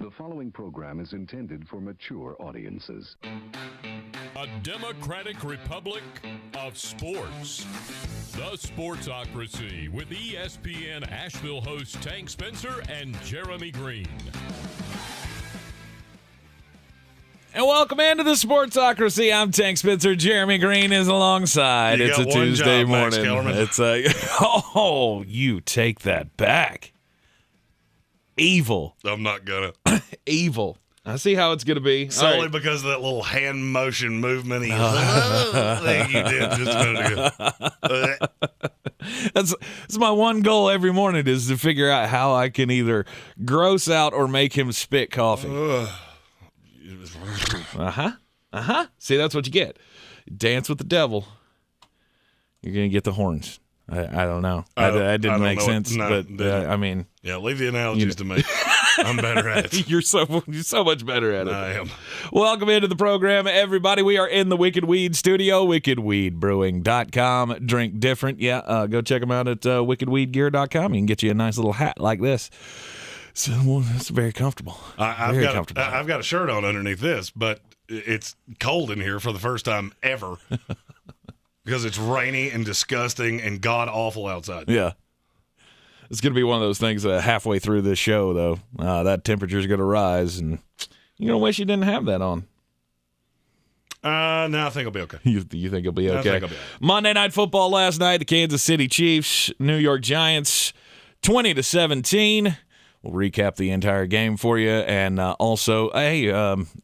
The following program is intended for mature audiences. A democratic republic of sports. The Sportsocracy with ESPN Asheville hosts Tank Spencer and Jeremy Greene. And welcome into the Sportsocracy. I'm Tank Spencer. Jeremy Greene is alongside. You it's a got one Tuesday job, Max morning. Kellerman. It's a you take that back. Evil. I'm not gonna. Evil. I see how it's gonna be. Solely All right. because of that little hand motion movement. He was like, you did just a minute ago. That's my one goal every morning is to figure out how I can either gross out or make him spit coffee. See, that's what you get. Dance with the devil. You're gonna get the horns. I don't know. That didn't make sense, but I mean, yeah, leave the analogies to me. I'm better at it. You're so much better at it. I am. Welcome into the program, everybody. We are in the Wicked Weed studio, wickedweedbrewing.com. Drink different. Yeah, go check them out at wickedweedgear.com. You can get you a nice little hat like this. So it's very comfortable. I've got a shirt on underneath this, but it's cold in here for the first time ever because it's rainy and disgusting and god-awful outside. Yeah. It's going to be one of those things halfway through this show, though. That temperature's going to rise, and you're going to wish you didn't have that on. No, I think I'll be okay. You think it'll be okay? I think I'll be okay. Monday Night Football last night, the Kansas City Chiefs, New York Giants, 20-17. We'll recap the entire game for you, and also, hey,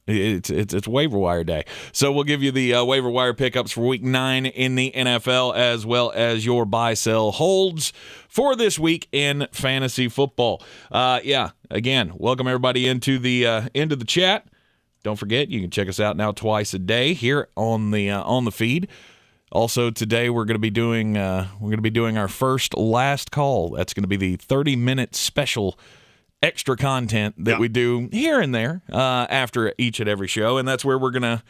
it's waiver wire day, so we'll give you the waiver wire pickups for Week 9 in the NFL, as well as your buy-sell holds for this week in fantasy football. Again, welcome everybody into the chat. Don't forget, you can check us out now twice a day here on the feed. Also, today we're going to be doing our first last call. That's going to be the 30-minute special extra content that we do here and there after each and every show, and that's where we're going to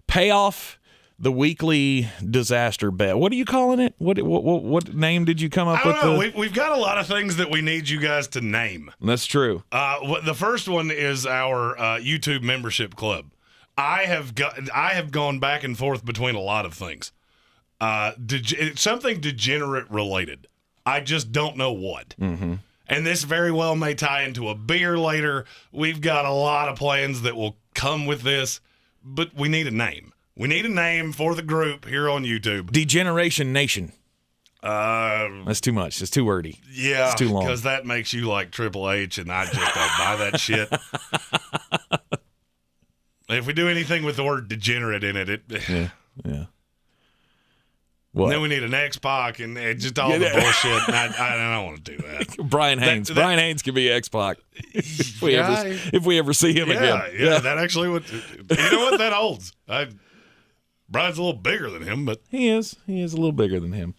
pay off the weekly disaster bet. What are you calling it? What name did you come up with? I don't know. We've got a lot of things that we need you guys to name. That's true. The first one is our YouTube membership club. I have gone back and forth between a lot of things. It's something degenerate related. I just don't know what. Mm-hmm. And this very well may tie into a beer later. We've got a lot of plans that will come with this, but we need a name. We need a name for the group here on YouTube. Degeneration Nation. That's too much. It's too wordy. Yeah, it's too long. Because that makes you like Triple H, and I just don't buy that shit. If we do anything with the word degenerate in it, yeah. Then we need an X-Pac and just all the bullshit. And I don't want to do that. Brian Haynes. Brian Haynes can be X-Pac if we ever see him again. Yeah, that actually would. You know what? That holds. Brian's a little bigger than him, but he is a little bigger than him,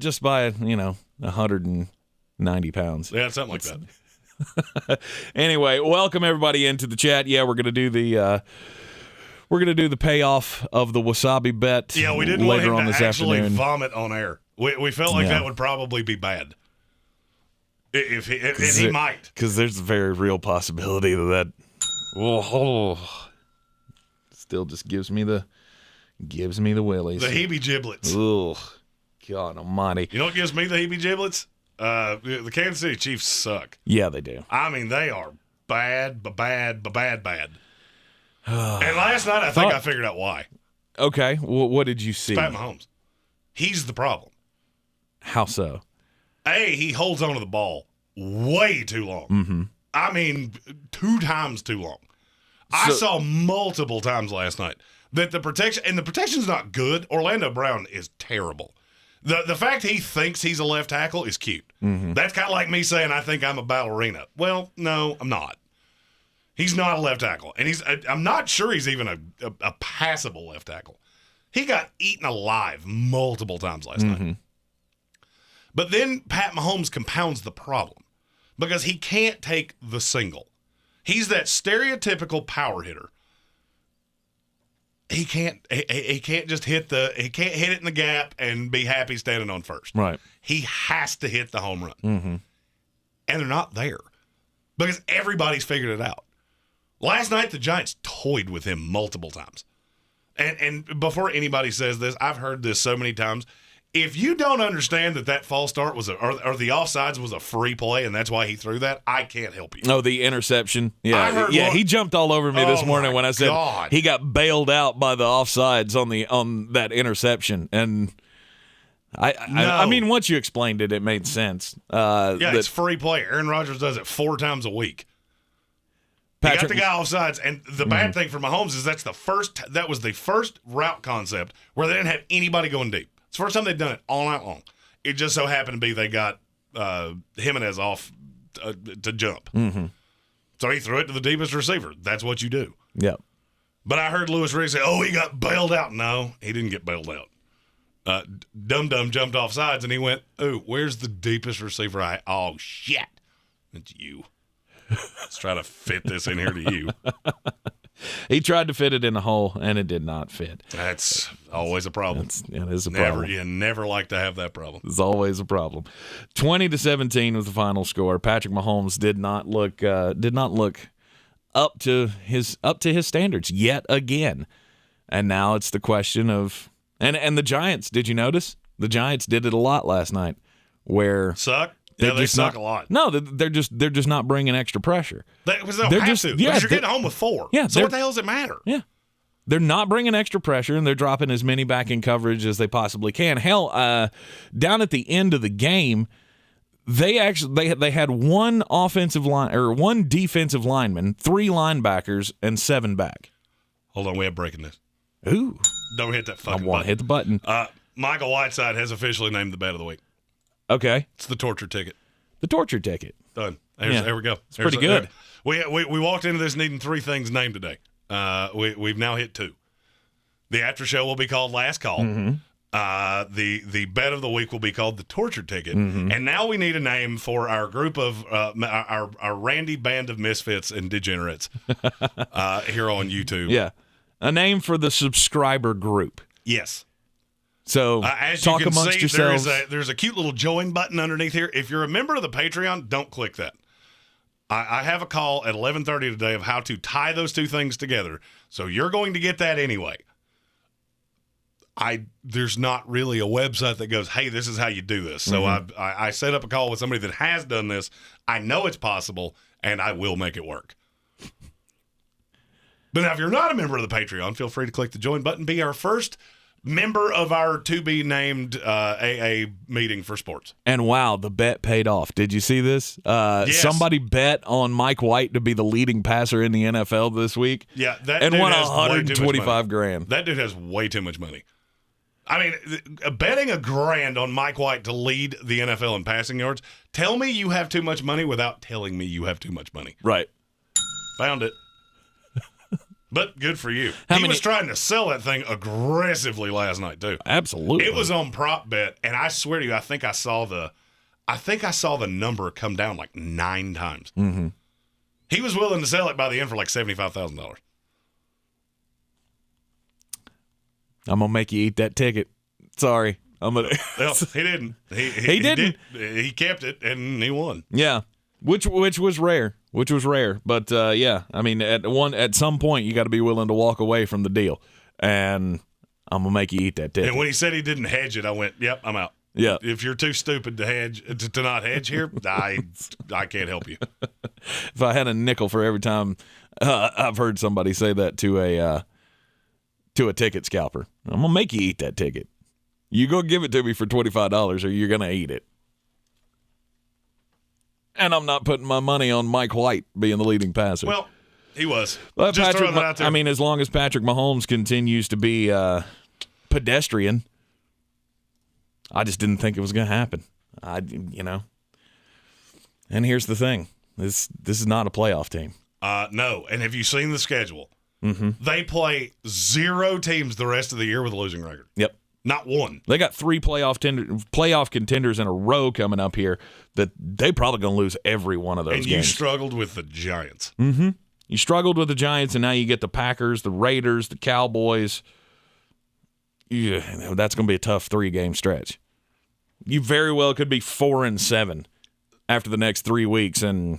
just by 190 pounds. Yeah, something like that. Anyway, welcome everybody into the chat. Yeah, we're gonna do the payoff of the wasabi bet. Yeah, we didn't later want on him this to actually afternoon. vomit on air. We felt like that would probably be bad. If he might, because there's a very real possibility that still just gives me the willies. The heebie-giblets. Ugh, God almighty. You know what gives me the heebie-giblets? The Kansas City Chiefs suck. Yeah, they do. I mean, they are bad. And last night, I think I figured out why. Okay, what did you see? It's Pat Mahomes. He's the problem. How so? He holds onto the ball way too long. Mm-hmm. I mean, 2 times too long. I saw multiple times last night that the protection's not good. Orlando Brown is terrible. The fact he thinks he's a left tackle is cute. Mm-hmm. That's kind of like me saying I think I'm a ballerina. Well, no, I'm not. He's not a left tackle, and I'm not sure he's even a passable left tackle. He got eaten alive multiple times last night. But then Pat Mahomes compounds the problem because he can't take the single. He's that stereotypical power hitter. He can't just hit it in the gap and be happy standing on first. Right. He has to hit the home run. Mm-hmm. And they're not there because everybody's figured it out. Last night, the Giants toyed with him multiple times. And before anybody says this, I've heard this so many times. If you don't understand that false start was or the offsides was a free play and that's why he threw that, I can't help you. Oh, the interception. Yeah, he jumped all over me this morning when I said he got bailed out by the offsides on that interception. And I mean, once you explained it, it made sense. It's free play. Aaron Rodgers does it 4 times a week. He got the guy offsides, and the bad thing for Mahomes is that was the first route concept where they didn't have anybody going deep. It's the first time they've done it all night long. It just so happened to be they got Jimenez off to jump. Mm-hmm. So he threw it to the deepest receiver. That's what you do. Yep. But I heard Louis Riddick say, he got bailed out. No, he didn't get bailed out. Dum-Dum jumped off sides, and he went, where's the deepest receiver? Oh, shit. It's you. Let's try to fit this in here to you. He tried to fit it in the hole, and it did not fit. That's always a problem. It is a problem. You never like to have that problem. It's always a problem. 20-17 was the final score. Patrick Mahomes did not look up to his standards yet again. And now it's the question of and the Giants. Did you notice the Giants did it a lot last night? Where suck. Yeah, they suck a lot. No, they're just not bringing extra pressure. They don't have to. Because you're getting home with 4. Yeah, so what the hell does it matter? Yeah. They're not bringing extra pressure, and they're dropping as many back in coverage as they possibly can. Hell, down at the end of the game, they had one offensive line or one defensive lineman, 3 linebackers, and 7 back. Hold on, we have breaking this. Ooh. Don't hit that fucking button. I want to hit the button. Michael Whiteside has officially named the bet of the week. Okay. It's the torture ticket. The torture ticket. Done. There we go. It's pretty good. We walked into this needing 3 things named today. We've now hit 2. The after show will be called Last Call. Mm-hmm. The bet of the week will be called the torture ticket. Mm-hmm. And now we need a name for our group of our Randy band of misfits and degenerates here on YouTube. Yeah. A name for the subscriber group. Yes. So as talk you can amongst see, yourselves. There's a cute little join button underneath here. If you're a member of the Patreon, don't click that. I have a call at 11:30 today of how to tie those 2 things together. So you're going to get that anyway. There's not really a website that goes, hey, this is how you do this. So I set up a call with somebody that has done this. I know it's possible, and I will make it work. But now if you're not a member of the Patreon, feel free to click the join button. Be our first member of our to-be-named AA meeting for sports. And wow, the bet paid off. Did you see this? Yes. Somebody bet on Mike White to be the leading passer in the NFL this week. Yeah, that and dude won has $125,000. That dude has way too much money. I mean, betting $1,000 on Mike White to lead the NFL in passing yards. Tell me you have too much money without telling me you have too much money. Right. Found it. But good for you. He was trying to sell that thing aggressively last night too. Absolutely. It was on prop bet, and I swear to you, I think I saw the number come down like 9 times. Mm-hmm. He was willing to sell it by the end for like $75,000. I'm gonna make you eat that ticket. Sorry, I'm gonna. Well, he didn't. He didn't. He kept it, and he won. Yeah, which was rare. But yeah, I mean, at some point you got to be willing to walk away from the deal, and I'm gonna make you eat that ticket. And when he said he didn't hedge it, I went, "Yep, I'm out." Yeah. If you're too stupid to hedge to not hedge here, I can't help you. If I had a nickel for every time I've heard somebody say that to a ticket scalper, I'm gonna make you eat that ticket. You go give it to me for $25, or you're gonna eat it. And I'm not putting my money on Mike White being the leading passer. Well, he was. Just throwing that out there. I mean, as long as Patrick Mahomes continues to be pedestrian, I just didn't think it was going to happen. And here's the thing: this is not a playoff team. No. And have you seen the schedule? Mm-hmm. They play 0 teams the rest of the year with a losing record. Yep. Not one. They got 3 playoff contenders in a row coming up here that they probably going to lose every one of those games. And you struggled with the Giants. Mm-hmm. You struggled with the Giants, and now you get the Packers, the Raiders, the Cowboys. Yeah, that's going to be a tough 3-game stretch. You very well could be 4-7 after the next 3 weeks, and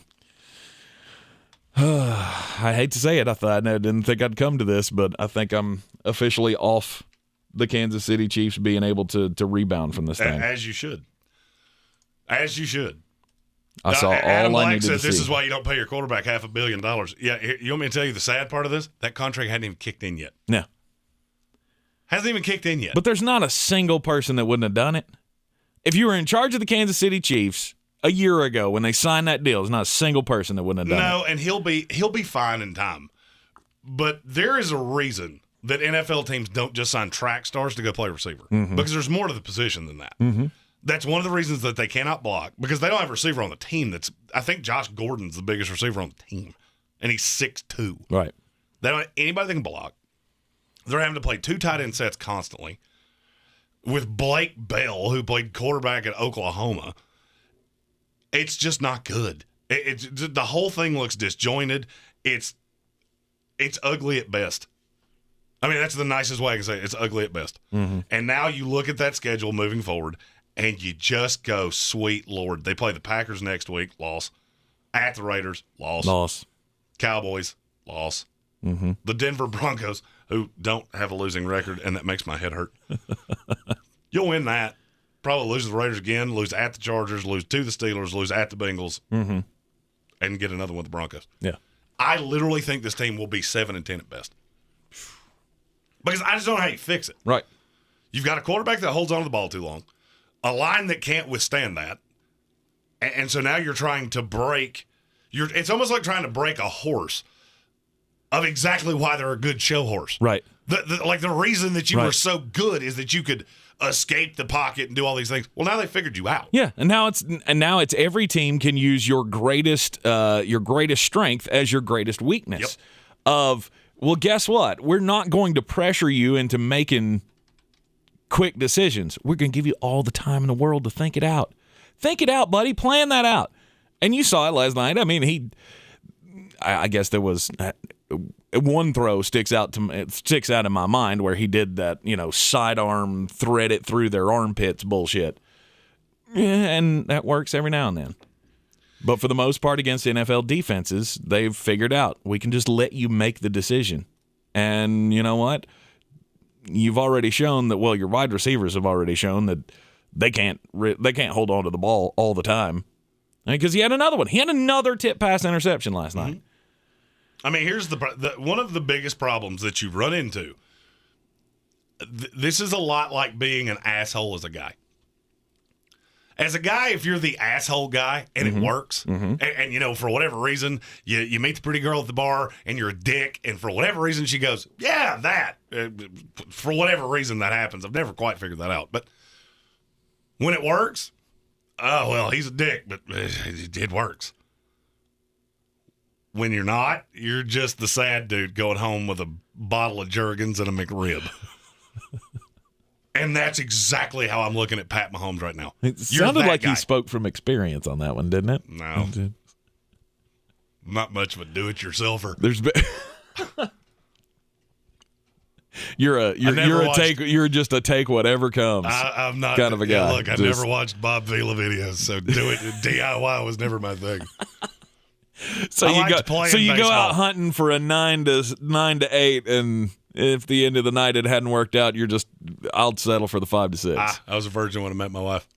I hate to say it. I didn't think I'd come to this, but I think I'm officially off the Kansas City Chiefs being able to rebound from this thing. As you should. As you should. I saw Adam all I Black needed said to see. this is why you don't pay your quarterback $500 million. Yeah, you want me to tell you the sad part of this? That contract hadn't even kicked in yet. Yeah. Hasn't even kicked in yet. But there's not a single person that wouldn't have done it. If you were in charge of the Kansas City Chiefs a year ago when they signed that deal, there's not a single person that wouldn't have done it. No, and he'll be fine in time. But there is a reason that NFL teams don't just sign track stars to go play receiver. Because there's more to the position than that. That's one of the reasons that they cannot block, because they don't have a receiver on the team I think Josh Gordon's the biggest receiver on the team, and he's 6'2". Right. They don't have anybody that can block. They're having to play 2 tight end sets constantly with Blake Bell, who played quarterback at Oklahoma. It's just not good. The whole thing looks disjointed. It's ugly at best. I mean, that's the nicest way I can say it. It's ugly at best. And now you look at that schedule moving forward, and you just go, sweet Lord. They play the Packers next week, loss. At the Raiders, loss. Cowboys, loss. The Denver Broncos, who don't have a losing record, and that makes my head hurt. You'll win that. Probably lose to the Raiders again, lose at the Chargers, lose to the Steelers, lose at the Bengals, and get another one with the Broncos. Yeah. I literally think this team will be 7-10 at best. Because I just don't know how you fix it. Right. You've got a quarterback that holds on to the ball too long, a line that can't withstand that, and so now you're trying to break. It's almost like trying to break a horse of exactly why they're a good show horse. Right. The reason that you were so good is that you could escape the pocket and do all these things. Well, now they figured you out. Yeah, and now it's every team can use your greatest strength as your greatest weakness. Of, well, guess what? We're not going to pressure you into making quick decisions. We're going to give you all the time in the world to think it out. Think it out, buddy. Plan that out. And you saw it last night. I mean, I guess there was one throw sticks out in my mind where he did that, sidearm thread it through their armpits bullshit. And that works every now and then. But for the most part, against NFL defenses, they've figured out we can just let you make the decision. And you know what? You've already shown that. Well, your wide receivers have already shown that they can't hold on to the ball all the time. Because he had another one. He had another tip pass interception last night. I mean, here's one of the biggest problems that you run into. This is a lot like being an asshole as a guy. As a guy, if you're the asshole guy and it works, and for whatever reason, you meet the pretty girl at the bar and you're a dick, and for whatever reason she goes, yeah, that. For whatever reason that happens. I've never quite figured that out. But when it works, oh, well, he's a dick, but it works. When you're not, you're just the sad dude going home with a bottle of Jergens and a McRib. And that's exactly how I'm looking at Pat Mahomes right now. It sounded like he spoke from experience on that one, didn't it? No. Not much of a do-it-yourselfer. There's been You're just a take whatever comes. I'm not kind of a guy. Look, I never watched Bob Vila videos, so DIY was never my thing. So you go out hunting for a 9 to 8, and if the end of the night it hadn't worked out, I'll settle for the 5 to 6. I was a virgin when I met my wife.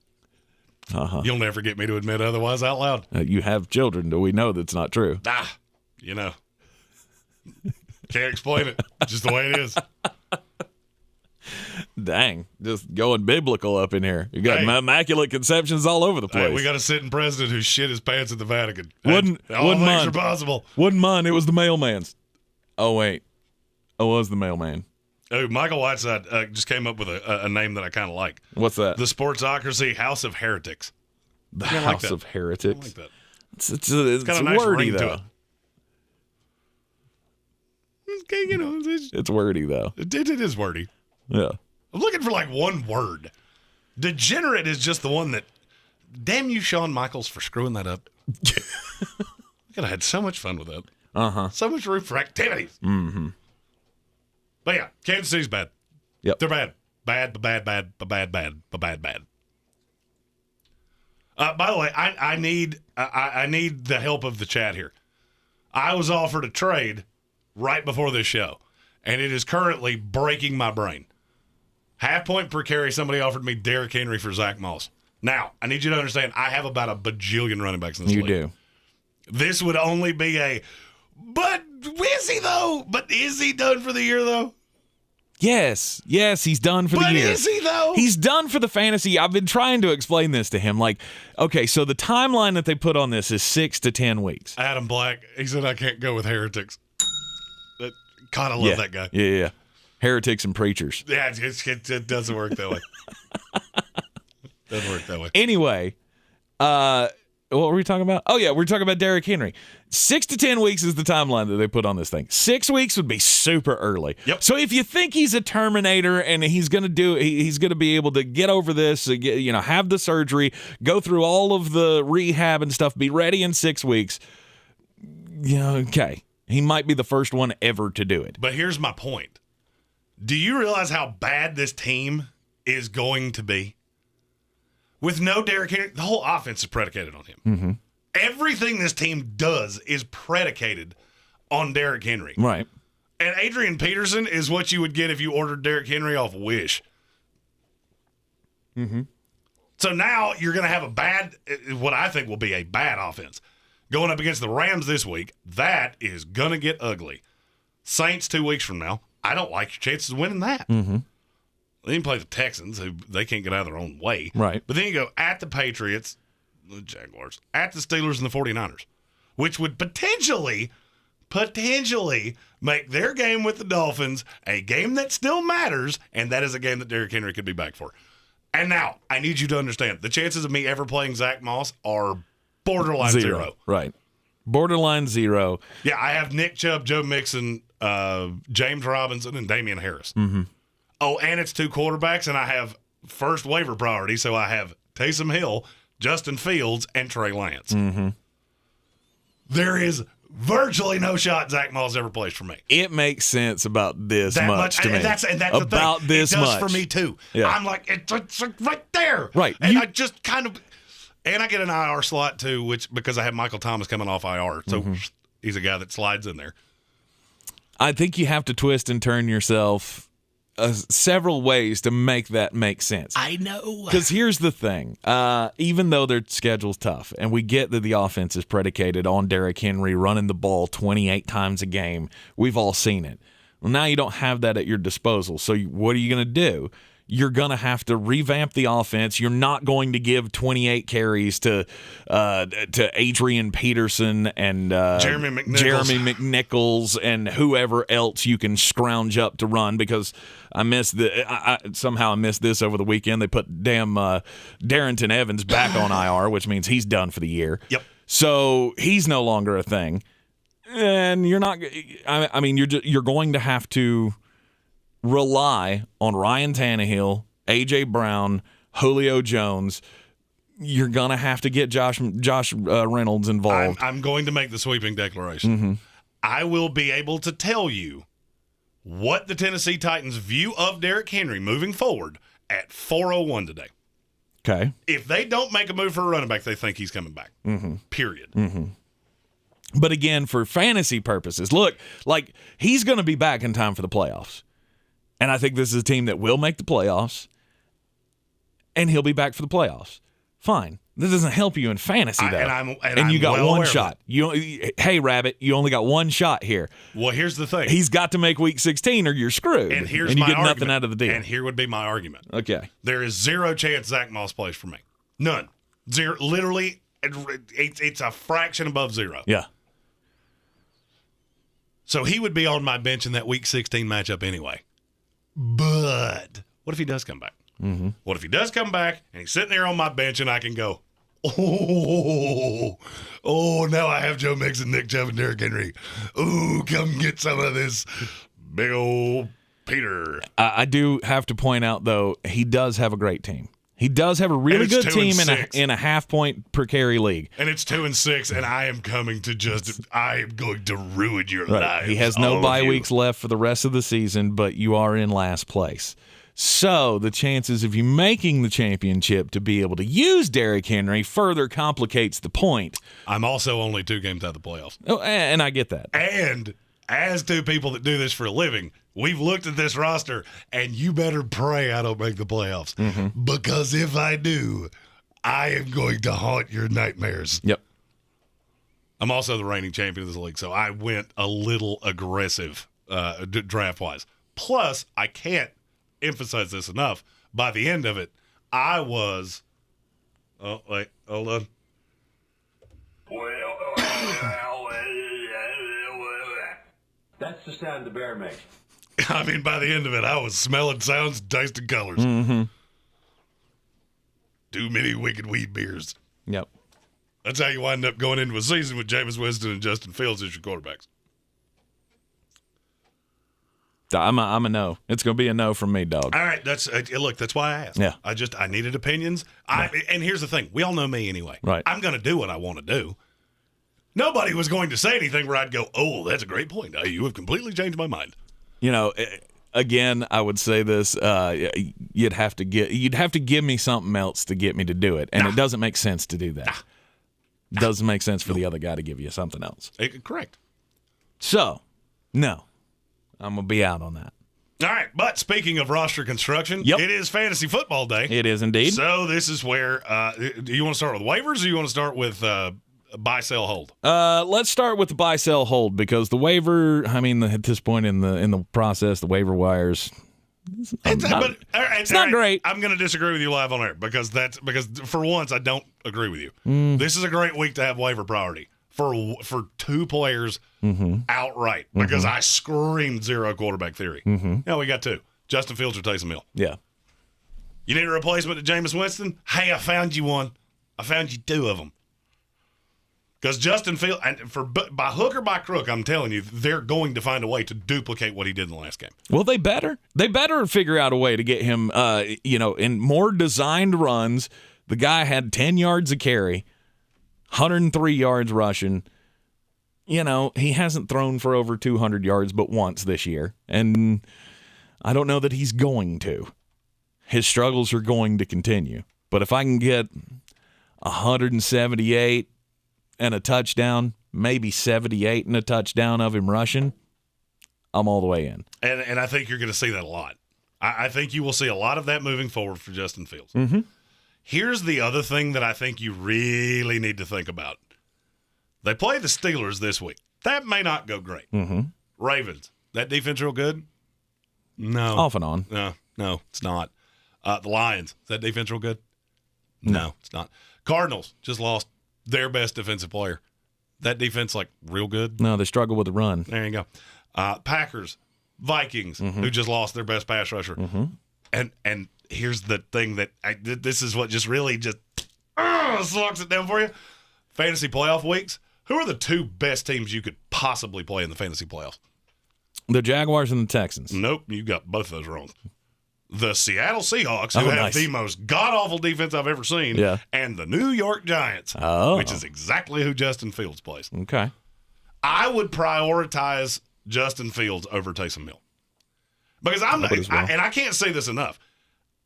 You'll never get me to admit otherwise out loud. You have children. Do we know that's not true? Can't explain it. Just the way it is. Dang, just going biblical up in here. You got immaculate conceptions all over the place. Hey, we got a sitting president who shit his pants at the Vatican. Wouldn't things mind. are possible. Wouldn't mind. It was the mailman's. Oh wait, it was the mailman. Oh, Michael Whiteside just came up with a name that I kind of like. What's that? The Sportsocracy House of Heretics. The House of Heretics. I like that. It's got a nice wordy ring though. to it. It's wordy though. It is wordy. Yeah. I'm looking for one word. Degenerate is just the one that. Damn you, Shawn Michaels, for screwing that up. I could have had so much fun with that. So much room for activities. But yeah, Kansas City's bad. Yep. They're bad. Bad. By the way, I need the help of the chat here. I was offered a trade right before this show, and it is currently breaking my brain. 0.5 point per carry, somebody offered me Derrick Henry for Zach Moss. Now, I need you to understand, I have about a bajillion running backs in this league. You do. This would only be but is he, though? But is he done for the year, though? Yes, he's done for the year. But is he, though? He's done for the fantasy. I've been trying to explain this to him. Like, okay, so the timeline that they put on this is 6 to 10 weeks. Adam Black, he said, I can't go with heretics. God, I love that guy. Yeah. Heretics and preachers. Yeah, it doesn't work that way. Doesn't work that way. Anyway, what were we talking about? Oh, yeah, we're talking about Derrick Henry. 6 to 10 weeks is the timeline that they put on this thing. 6 weeks would be super early. Yep. So if you think he's a Terminator and he's going to be able to get over this, have the surgery, go through all of the rehab and stuff, be ready in 6 weeks, okay. He might be the first one ever to do it. But here's my point. Do you realize how bad this team is going to be? With no Derrick Henry, the whole offense is predicated on him. Mm-hmm. Everything this team does is predicated on Derrick Henry. Right. And Adrian Peterson is what you would get if you ordered Derrick Henry off Wish. Mm-hmm. So now you're going to have what I think will be a bad offense. Going up against the Rams this week, that is going to get ugly. Saints 2 weeks from now, I don't like your chances of winning that. Mm-hmm. Then you play the Texans, who they can't get out of their own way. Right. But then you go at the Patriots, the Jaguars, at the Steelers and the 49ers, which would potentially make their game with the Dolphins a game that still matters, and that is a game that Derrick Henry could be back for. And now, I need you to understand, the chances of me ever playing Zach Moss are borderline zero. Right. Borderline 0. Yeah, I have Nick Chubb, Joe Mixon, James Robinson, and Damian Harris. Mm-hmm. Oh, and it's 2 quarterbacks, and I have first waiver priority, so I have Taysom Hill, Justin Fields, and Trey Lance. Mm-hmm. There is virtually no shot Zach Moss ever plays for me. It makes sense about this much to me. And that's about the thing. This it does much for me, too. Yeah. I'm like, it's right there. Right. And I just kind of – and I get an IR slot, too, because I have Michael Thomas coming off IR. So he's a guy that slides in there. I think you have to twist and turn yourself several ways to make that make sense. I know. Because here's the thing. Even though their schedule's tough, and we get that the offense is predicated on Derrick Henry running the ball 28 times a game, we've all seen it. Well, now you don't have that at your disposal. So what are you going to do? You're going to have to revamp the offense. You're not going to give 28 carries to Adrian Peterson and Jeremy McNichols and whoever else you can scrounge up to run, because I somehow missed this over the weekend. They put Darrington Evans back on IR, which means he's done for the year. Yep. So he's no longer a thing. And you're not – I mean, you're going to have to – rely on Ryan Tannehill, A.J. Brown, Julio Jones. You're going to have to get Josh Reynolds involved. I'm going to make the sweeping declaration. Mm-hmm. I will be able to tell you what the Tennessee Titans' view of Derrick Henry moving forward at 4:01 today. Okay. If they don't make a move for a running back, they think he's coming back. Mm-hmm. Period. Mm-hmm. But again, for fantasy purposes, look, like he's going to be back in time for the playoffs. And I think this is a team that will make the playoffs, and he'll be back for the playoffs. Fine. This doesn't help you in fantasy, though. And you got well one shot. Hey, Rabbit, you only got one shot here. Well, here's the thing. He's got to make Week 16 or you're screwed. And you get nothing out of the deal. And here would be my argument. Okay. There is zero chance Zach Moss plays for me. None. Zero. Literally, it's a fraction above zero. Yeah. So he would be on my bench in that Week 16 matchup anyway. But what if he does come back? Mm-hmm. What if he does come back and he's sitting there on my bench and I can go, now I have Joe Mixon, Nick Chubb, and Derrick Henry. Ooh, come get some of this big old Peter. I do have to point out, though, he does have a great team. He does have a really good team in a 0.5 point per carry league. And it's 2-6, and I am going to ruin your lives. He has no bye weeks left for the rest of the season, but you are in last place. So the chances of you making the championship to be able to use Derrick Henry further complicates the point. I'm also only 2 games out of the playoffs. Oh, and I get that. And as 2 people that do this for a living, we've looked at this roster, and you better pray I don't make the playoffs. Because if I do, I am going to haunt your nightmares. Yep. I'm also the reigning champion of this league, so I went a little aggressive draft-wise. Plus, I can't emphasize this enough. By the end of it, I was – oh, wait, hold on. That's the sound the bear makes. I mean, by the end of it, I was smelling sounds, tasting colors. Too many wicked weed beers. Yep. That's how you wind up going into a season with Jameis Winston and Justin Fields as your quarterbacks. I'm a no. It's going to be a no from me, dog. All right, that's why I asked. Yeah. I needed opinions. And here's the thing. We all know me anyway. Right. I'm going to do what I want to do. Nobody was going to say anything where I'd go, oh, that's a great point. You have completely changed my mind. You know, again, I would say this: you'd have to give me something else to get me to do it, and it doesn't make sense to do that. Doesn't make sense for the other guy to give you something else. Correct. So, no, I'm gonna be out on that. All right, but speaking of roster construction, Yep. it is fantasy football day. It is indeed. So this is where do you want to start with waivers, or you want to start with buy, sell, hold? Let's start with the buy, sell, hold, because the waiver. I mean, at this point in the process, the waiver wires. It's not great. I'm going to disagree with you live on air because for once I don't agree with you. This is a great week to have waiver priority for 2 players outright because I screamed 0 quarterback theory. Yeah, we got 2: Justin Fields or Taysom Hill. Yeah. You need a replacement to Jameis Winston? Hey, I found you one. I found you 2 of them. Because Justin Fields, and by hook or by crook, I'm telling you, they're going to find a way to duplicate what he did in the last game. Well, they better figure out a way to get him, in more designed runs. The guy had 10 yards a carry, 103 yards rushing. You know, he hasn't thrown for over 200 yards but once this year, and I don't know that he's going to. His struggles are going to continue. But if I can get 178 and a touchdown, maybe 78 and a touchdown of him rushing, I'm all the way in. And I think you're going to see that a lot. I think you will see a lot of that moving forward for Justin Fields. Here's the other thing that I think you really need to think about. They play the Steelers this week. That may not go great. Ravens, that defense real good? No. Off and on. No, it's not. The Lions, is that defense real good? No, it's not. Cardinals just lost their best defensive player. That defense, real good? No, they struggle with the run. There you go. Packers, Vikings, who just lost their best pass rusher. And here's the thing that this is what just really sucks it down for you. Fantasy playoff weeks. Who are the 2 best teams you could possibly play in the fantasy playoffs? The Jaguars and the Texans. Nope, you got both of those wrong. The Seattle Seahawks, who have the most god-awful defense I've ever seen, and the New York Giants, which is exactly who Justin Fields plays. Okay. I would prioritize Justin Fields over Taysom Hill. Because and I can't say this enough,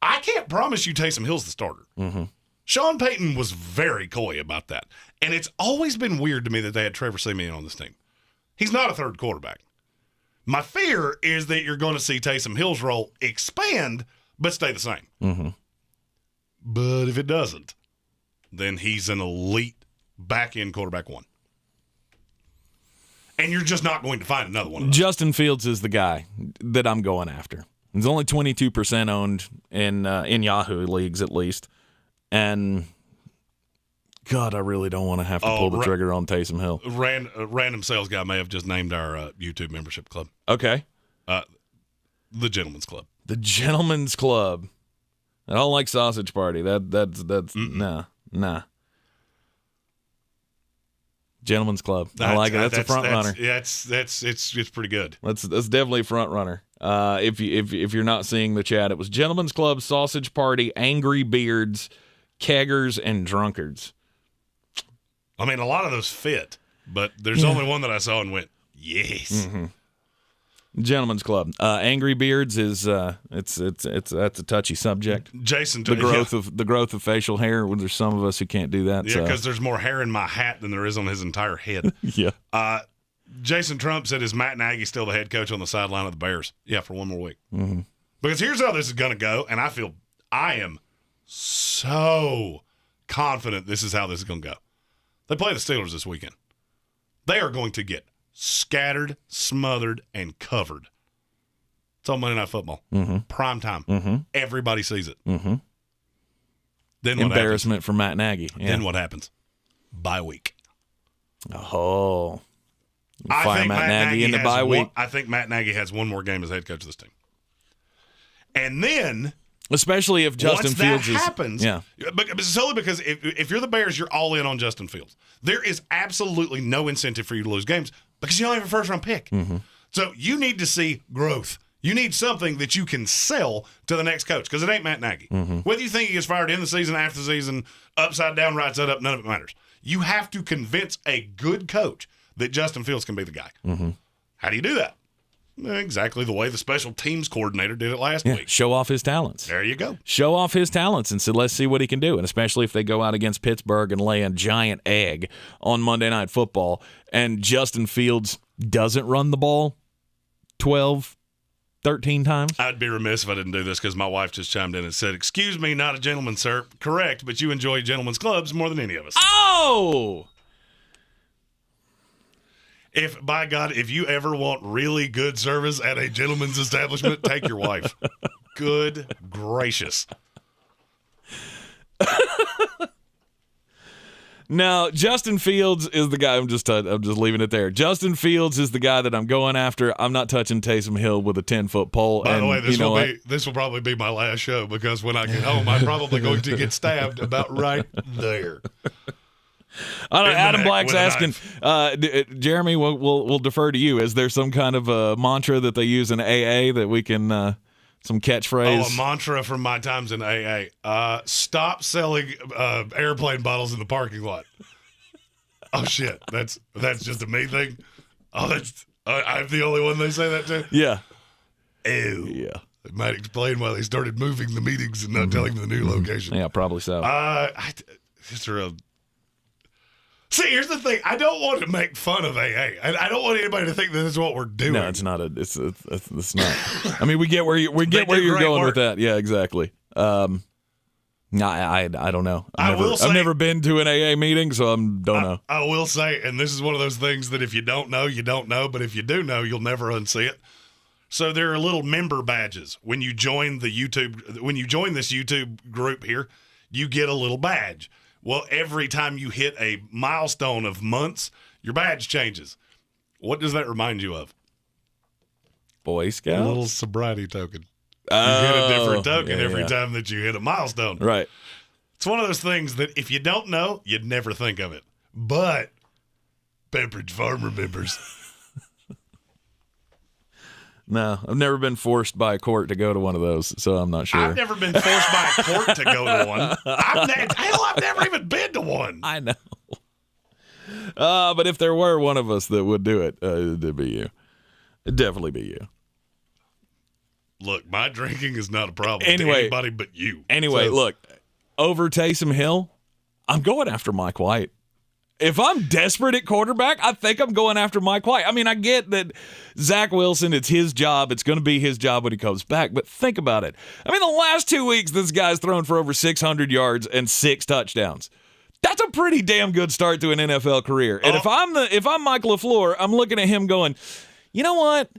I can't promise you Taysom Hill's the starter. Sean Payton was very coy about that. And it's always been weird to me that they had Trevor Siemian on this team. He's not a third quarterback. My fear is that you're going to see Taysom Hill's role expand, but stay the same. But if it doesn't, then he's an elite back-end quarterback 1. And you're just not going to find another one of those. Justin Fields is the guy that I'm going after. He's only 22% owned in Yahoo leagues, at least. And God, I really don't want to have to pull the trigger on Taysom Hill. Random sales guy may have just named our YouTube membership club. Okay. The Gentleman's Club. The Gentleman's Club. I don't like Sausage Party. That's nah. Gentleman's Club. I like it. That's a front runner. Yeah, it's pretty good. That's definitely a front runner. If you're not seeing the chat, it was Gentleman's Club, Sausage Party, Angry Beards, Keggers, and Drunkards. I mean, a lot of those fit, but there's only one that I saw and went, yes. Gentlemen's Club. Angry Beards is that's a touchy subject. Jason, the growth of facial hair. There's some of us who can't do that. Yeah, because there's more hair in my hat than there is on his entire head. Yeah. Jason Trump said, "Is Matt Nagy still the head coach on the sideline of the Bears?" Yeah, for one more week. Mm-hmm. Because here's how this is going to go, and I am so confident this is how this is going to go. They play the Steelers this weekend. They are going to get scattered, smothered, and covered. It's on Monday Night Football. Mm-hmm. Prime time. Mm-hmm. Everybody sees it. Mm-hmm. Then what embarrassment for Matt Nagy. Yeah. Then what happens? Bye week. Oh. I think Matt Nagy in the bye week. I think Matt Nagy has one more game as head coach of this team. And then, especially if Justin Fields happens, yeah, but solely because if you're the Bears, you're all in on Justin Fields. There is absolutely no incentive for you to lose games because you only have a first-round pick. Mm-hmm. So you need to see growth. You need something that you can sell to the next coach because it ain't Matt Nagy. Mm-hmm. Whether you think he gets fired in the season, after the season, upside down, right side up, none of it matters. You have to convince a good coach that Justin Fields can be the guy. Mm-hmm. How do you do that? Exactly the way the special teams coordinator did it last week. Show off his talents. There you go. Show off his talents and say, let's see what he can do. And especially if they go out against Pittsburgh and lay a giant egg on Monday Night Football and Justin Fields doesn't run the ball 12, 13 times. I'd be remiss if I didn't do this because my wife just chimed in and said, "Excuse me, not a gentleman, sir." Correct, but you enjoy gentlemen's clubs more than any of us. Oh! By God, if you ever want really good service at a gentleman's establishment, take your wife. Good gracious. No, Justin Fields is the guy. I'm just leaving it there. Justin Fields is the guy that I'm going after. I'm not touching Taysom Hill with a 10-foot pole. By the way, this will probably be my last show because when I get home, I'm probably going to get stabbed about right there. Adam Black's asking, Jeremy, we'll defer to you. Is there some kind of a mantra that they use in AA that we can, some catchphrase? Oh, a mantra from my times in AA. Stop selling airplane bottles in the parking lot. Oh, shit. That's just a me thing? Oh, I'm the only one they say that to? Yeah. Ew. Yeah. It might explain why they started moving the meetings and not telling them the new location. Yeah, probably so. See, here's the thing. I don't want to make fun of AA. I don't want anybody to think that that's what we're doing. No, it's not. It's not. I mean, we get where you're going with that. Yeah, exactly. No, I don't know. I've never been to an AA meeting, so I don't know. I will say, and this is one of those things that if you don't know, you don't know. But if you do know, you'll never unsee it. So there are little member badges when you join this YouTube group here. You get a little badge. Well, every time you hit a milestone of months, your badge changes. What does that remind you of? Boy Scouts? A little sobriety token. You get a different token every time that you hit a milestone. Right. It's one of those things that if you don't know, you'd never think of it. But Pepperidge Farm remembers. No, I've never been forced by a court to go to one of those, so I'm not sure. I've never been forced by a court to go to one. I've never even been to one. I know. But if there were one of us that would do it, it'd be you. It'd definitely be you. Look, my drinking is not a problem to anybody but you. Anyway, look, over Taysom Hill, I'm going after Mike White. If I'm desperate at quarterback, I think I'm going after Mike White. I mean, I get that Zach Wilson, it's his job. It's going to be his job when he comes back. But think about it. I mean, the last 2 weeks, this guy's thrown for over 600 yards and 6 touchdowns. That's a pretty damn good start to an NFL career. And if I'm Mike LaFleur, I'm looking at him going, you know what?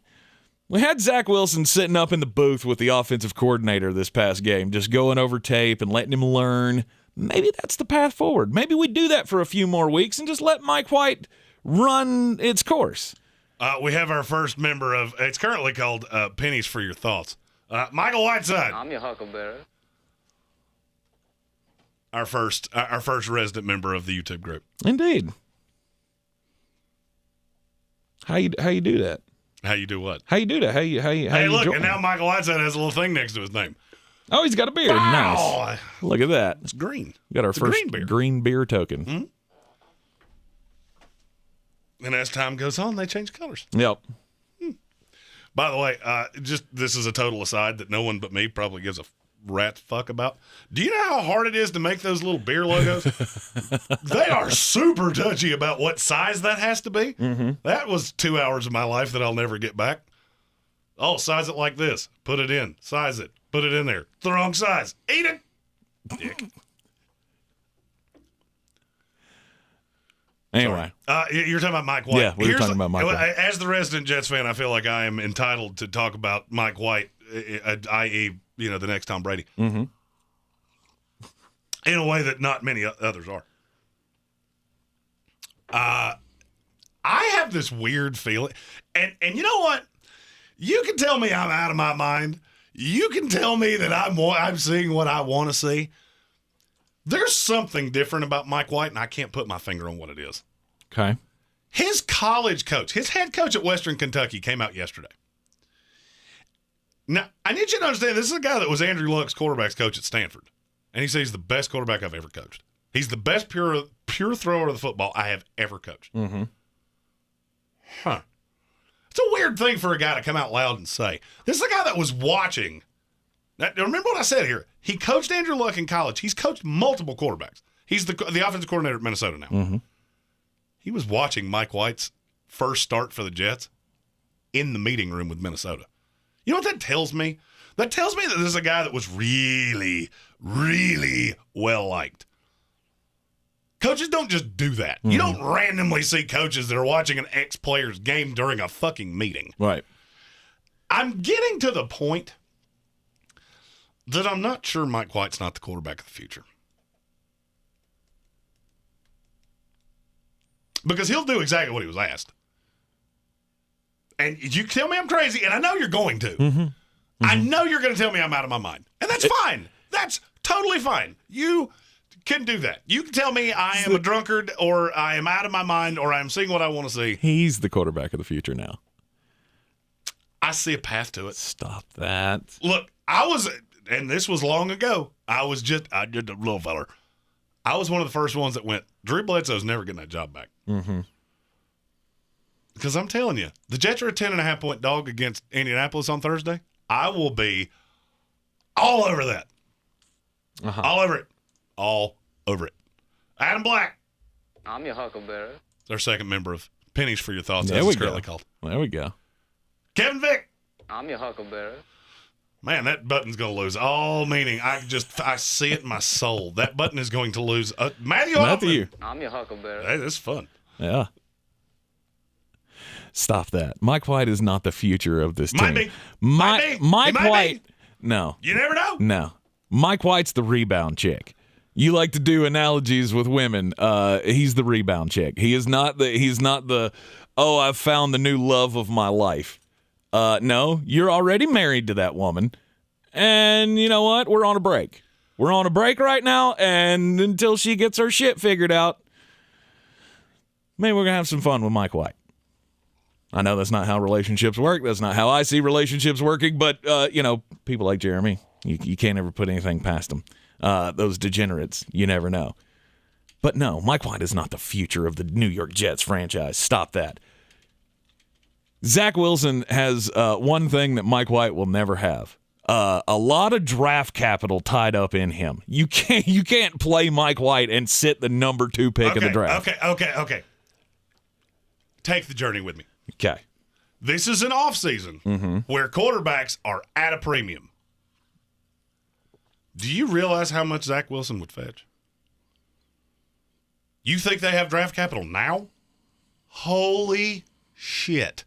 We had Zach Wilson sitting up in the booth with the offensive coordinator this past game, just going over tape and letting him learn. Maybe that's the path forward. Maybe we do that for a few more weeks and just let Mike White run its course. We have our first member of, it's currently called Pennies for Your Thoughts. Michael Whiteside. I'm your huckleberry. Our first resident member of the YouTube group. Indeed. How you do that? How you do what? How you do that? How you look, join? and now Michael Whiteside has a little thing next to his name. Oh, he's got a beard. Wow. Nice. Look at that. It's green. We got our first green beer token. Mm-hmm. And as time goes on, they change colors. Yep. By the way, just this is a total aside that no one but me probably gives a rat's fuck about. Do you know how hard it is to make those little beer logos? They are super touchy about what size that has to be. Mm-hmm. That was 2 hours of my life that I'll never get back. Oh, size it like this. Put it in. Size it. Put it in there. It's the wrong size. Eat it. Dick. Anyway. You're talking about Mike White. Yeah, we were talking about Mike White. As the resident Jets fan, I feel like I am entitled to talk about Mike White, i.e., the next Tom Brady, Mm-hmm. in a way that not many others are. I have this weird feeling, and you know what? You can tell me I'm out of my mind. You can tell me that I'm seeing what I want to see. There's something different about Mike White, and I can't put my finger on what it is. Okay. His college coach, his head coach at Western Kentucky, came out yesterday. Now, I need you to understand, this is a guy that was Andrew Luck's quarterback's coach at Stanford. And he says he's the best quarterback I've ever coached. He's the best pure thrower of the football I have ever coached. Mm-hmm. Huh. It's a weird thing for a guy to come out loud and say. This is a guy that was watching. Now, remember what I said here. He coached Andrew Luck in college. He's coached multiple quarterbacks. He's the offensive coordinator at Minnesota now. Mm-hmm. He was watching Mike White's first start for the Jets in the meeting room with Minnesota. You know what that tells me? That tells me that this is a guy that was really, really well-liked. Coaches don't just do that. Mm-hmm. You don't randomly see coaches that are watching an ex-player's game during a fucking meeting. Right. I'm getting to the point that I'm not sure Mike White's not the quarterback of the future. Because he'll do exactly what he was asked. And you tell me I'm crazy, and I know you're going to. Mm-hmm. Mm-hmm. I know you're going to tell me I'm out of my mind. And that's fine. That's totally fine. You can do that. You can tell me I am a drunkard, or I am out of my mind, or I am seeing what I want to see. He's the quarterback of the future now. I see a path to it. Stop that. Look, and this was long ago, I did a little feller. I was one of the first ones that went, Drew Bledsoe's never getting that job back. Mm-hmm. Because I'm telling you, the Jets are a 10.5-point dog against Indianapolis on Thursday. I will be all over that. Uh-huh. All over it. All over it. Adam Black. I'm your huckleberry. Our second member of Pennies for Your Thoughts. There as we it's currently go. called. There we go. Kevin Vick. I'm your huckleberry. Man, that button's going to lose all meaning. I see it in my soul. That button is going to lose. Matthew. I'm your huckleberry. Hey, this is fun. Yeah. Stop that. Mike White is not the future of this Might team. be. Mike White. Be. No. You never know. No. Mike White's the rebound chick. You like to do analogies with women. He's the rebound chick. He's not the I've found the new love of my life. No, you're already married to that woman. And you know what? We're on a break. We're on a break right now, and until she gets her shit figured out, maybe we're going to have some fun with Mike White. I know that's not how relationships work. That's not how I see relationships working, but, people like Jeremy, you can't ever put anything past them. Those degenerates, you never know. But no, Mike White is not the future of the New York Jets franchise. Stop that. Zach Wilson has one thing that Mike White will never have. A lot of draft capital tied up in him. You can't play Mike White and sit the number 2 pick of the draft. Okay. Take the journey with me. Okay. This is an offseason where quarterbacks are at a premium. Do you realize how much Zach Wilson would fetch? You think they have draft capital now? Holy shit.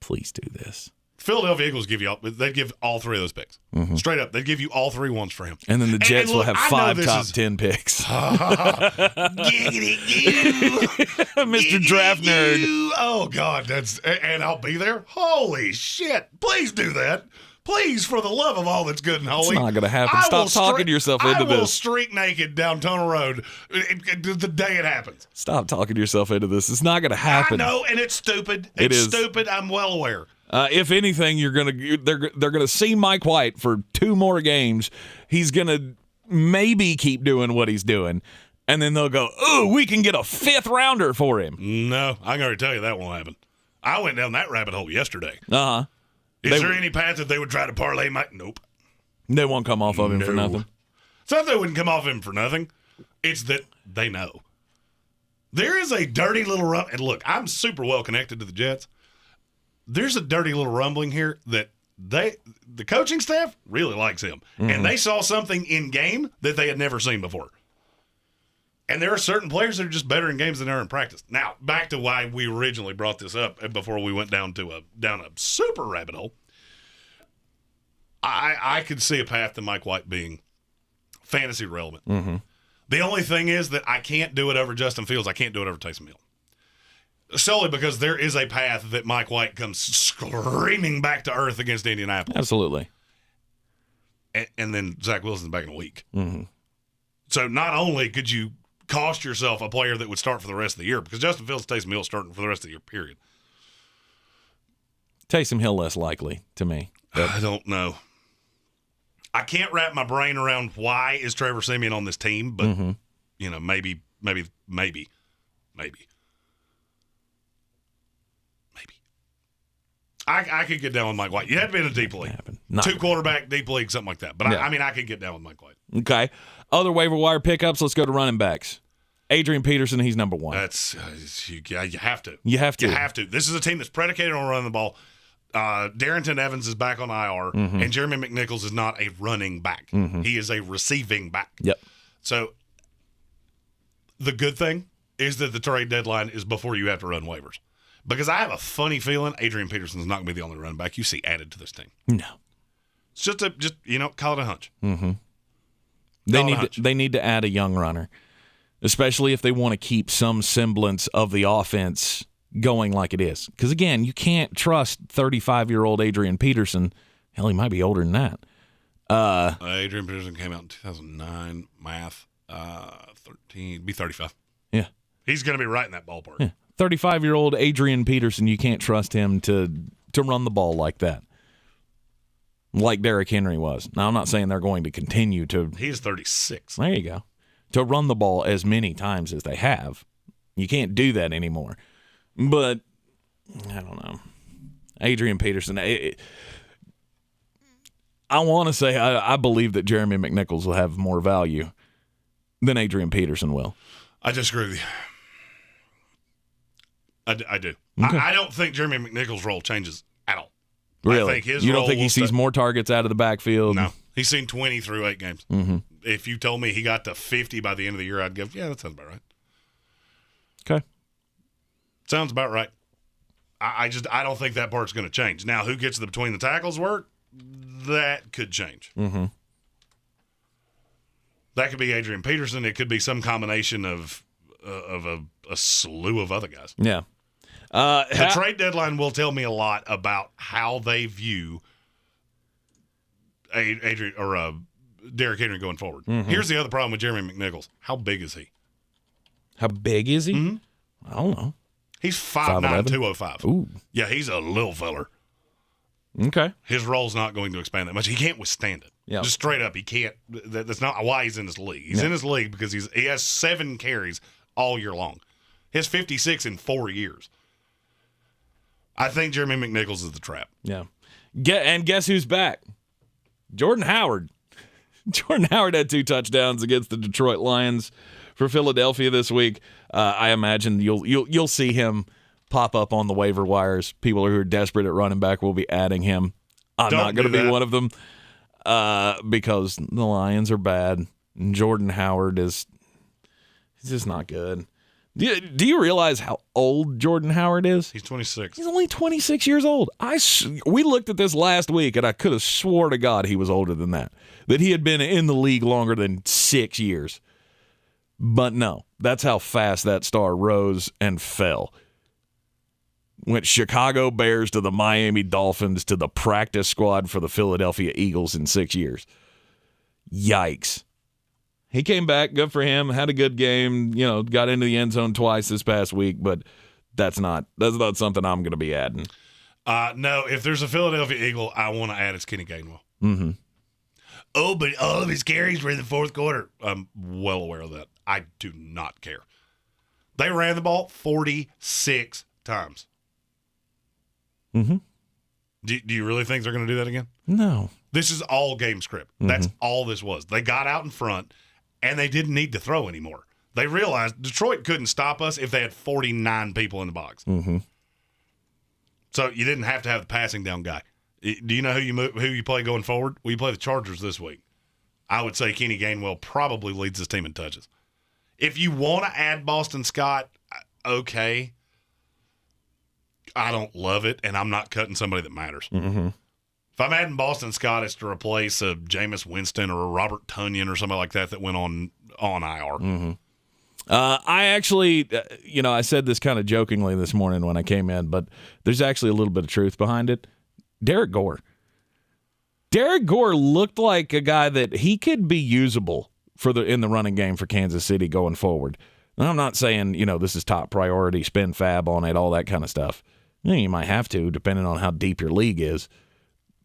Please do this. Philadelphia Eagles they'd give all 3 of those picks. Mm-hmm. Straight up, they'd give you all 3 ones for him. And then the Jets will have 5 top 10 picks. Giggity you. Mr. Draft Nerd. Oh, God. And I'll be there? Holy shit. Please do that. Please, for the love of all that's good and holy. It's not going to happen. Stop talking yourself into this. I will streak naked down Tunnel Road the day it happens. Stop talking yourself into this. It's not going to happen. I know, and it's stupid. It is stupid. I'm well aware. If anything, they're gonna see Mike White for 2 more games. He's gonna maybe keep doing what he's doing, and then they'll go, "Ooh, we can get a 5th rounder for him." No, I'm going to tell you that won't happen. I went down that rabbit hole yesterday. Is there any path that they would try to parlay Mike? Nope. They won't come off of him for nothing. It's not that they wouldn't come off him for nothing. It's that they know. There is a dirty little and look, I'm super well connected to the Jets. There's a dirty little rumbling here that the coaching staff really likes him. Mm-hmm. And they saw something in game that they had never seen before. And there are certain players that are just better in games than they are in practice. Now, back to why we originally brought this up before we went down a super rabbit hole. I could see a path to Mike White being fantasy relevant. Mm-hmm. The only thing is that I can't do it over Justin Fields. I can't do it over Taysom Hill. Solely because there is a path that Mike White comes screaming back to earth against Indianapolis. Absolutely. And then Zach Wilson's back in a week. Mm-hmm. So not only could you cost yourself a player that would start for the rest of the year, because Justin Fields and Taysom Hill starting for the rest of the year, period. Taysom Hill less likely to me. I don't know. I can't wrap my brain around why is Trevor Siemian on this team, but mm-hmm. Maybe. I could get down with Mike White. You have to be in a deep league. 2 quarterback deep league, something like that. But yeah. I could get down with Mike White. Okay. Other waiver wire pickups, let's go to running backs. Adrian Peterson, he's number 1. That's you have to. You have to. You have to. This is a team that's predicated on running the ball. Darrington Evans is back on IR, mm-hmm. and Jeremy McNichols is not a running back. Mm-hmm. He is a receiving back. Yep. So the good thing is that the trade deadline is before you have to run waivers. Because I have a funny feeling Adrian Peterson is not going to be the only running back you see added to this team. No. It's just call it a hunch. Mm-hmm. They need to add a young runner, especially if they want to keep some semblance of the offense going like it is. Because, again, you can't trust 35-year-old Adrian Peterson. Hell, he might be older than that. Adrian Peterson came out in 2009. Math, 13, be 35. Yeah. He's going to be right in that ballpark. Yeah. 35-year-old Adrian Peterson, you can't trust him to run the ball like that, like Derrick Henry was. Now, I'm not saying they're going to continue to. He is 36. There you go. To run the ball as many times as they have. You can't do that anymore. But, I don't know. Adrian Peterson, I want to say I believe that Jeremy McNichols will have more value than Adrian Peterson will. I disagree with you. I do. Okay. I don't think Jeremy McNichols' role changes at all. Really? I think his you don't role think he sees more targets out of the backfield? No. He's seen 20 through 8 games. Mm-hmm. If you told me he got to 50 by the end of the year, I'd go, yeah, that sounds about right. Okay. Sounds about right. I don't think that part's going to change. Now, who gets the between the tackles work? That could change. Mm-hmm. That could be Adrian Peterson. It could be some combination of a slew of other guys. Yeah. The trade deadline will tell me a lot about how they view Adrian or Derrick Henry going forward. Mm-hmm. Here's the other problem with Jeremy McNichols. How big is he? How big is he? Mm-hmm. I don't know. He's 5'9", 205. Ooh. Yeah, he's a little feller. Okay. His role's not going to expand that much. He can't withstand it. Yeah. Just straight up, he can't. That's not why he's in this league. He's in this league because he has 7 carries all year long. He has 56 in 4 years. I think Jeremy McNichols is the trap. Yeah. And guess who's back? Jordan Howard. Jordan Howard had 2 touchdowns against the Detroit Lions for Philadelphia this week. I imagine you'll see him pop up on the waiver wires. People who are desperate at running back will be adding him. I'm not going to be one of them because the Lions are bad. And Jordan Howard he's just not good. Do you realize how old Jordan Howard is? He's 26. He's only 26 years old. We looked at this last week, and I could have swore to God he was older than that. That he had been in the league longer than 6 years. But no, that's how fast that star rose and fell. Went Chicago Bears to the Miami Dolphins to the practice squad for the Philadelphia Eagles in 6 years. Yikes. He came back, good for him, had a good game, got into the end zone twice this past week, but that's not something I'm going to be adding. No, if there's a Philadelphia Eagle, I want to add it's Kenny Gainwell. Mm-hmm. Oh, but all of his carries were in the fourth quarter. I'm well aware of that. I do not care. They ran the ball 46 times. Mm-hmm. Do you really think they're going to do that again? No. This is all game script. That's all this was. They got out in front, and they didn't need to throw anymore. They realized Detroit couldn't stop us if they had 49 people in the box. Mm-hmm. So you didn't have to have the passing down guy. Do you know who you play going forward? Well, you play the Chargers this week. I would say Kenny Gainwell probably leads this team in touches. If you want to add Boston Scott, okay. I don't love it, and I'm not cutting somebody that matters. Mm-hmm. If I'm adding Boston Scott, it's to replace a Jameis Winston or a Robert Tonyan or somebody like that went on IR. Mm-hmm. I actually, I said this kind of jokingly this morning when I came in, but there's actually a little bit of truth behind it. Derek Gore. Derek Gore looked like a guy that he could be usable in the running game for Kansas City going forward. And I'm not saying, this is top priority, spend fab on it, all that kind of stuff. You might have to, depending on how deep your league is.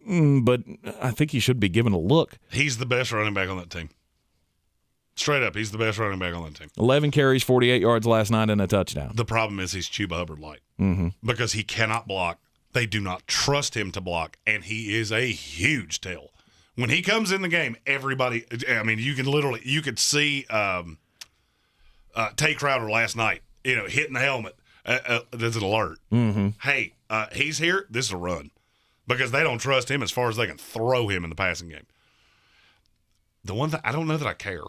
But I think he should be given a look. He's the best running back on that team. Straight up, he's the best running back on that team. 11 carries, 48 yards last night, and a touchdown. The problem is he's Chuba Hubbard light because he cannot block. They do not trust him to block, and he is a huge tail. When he comes in the game, everybody – I mean, you could see Tay Crowder last night, hitting the helmet. There's an alert. Mm-hmm. Hey, he's here. This is a run because they don't trust him as far as they can throw him in the passing game. The one that I don't know that I care.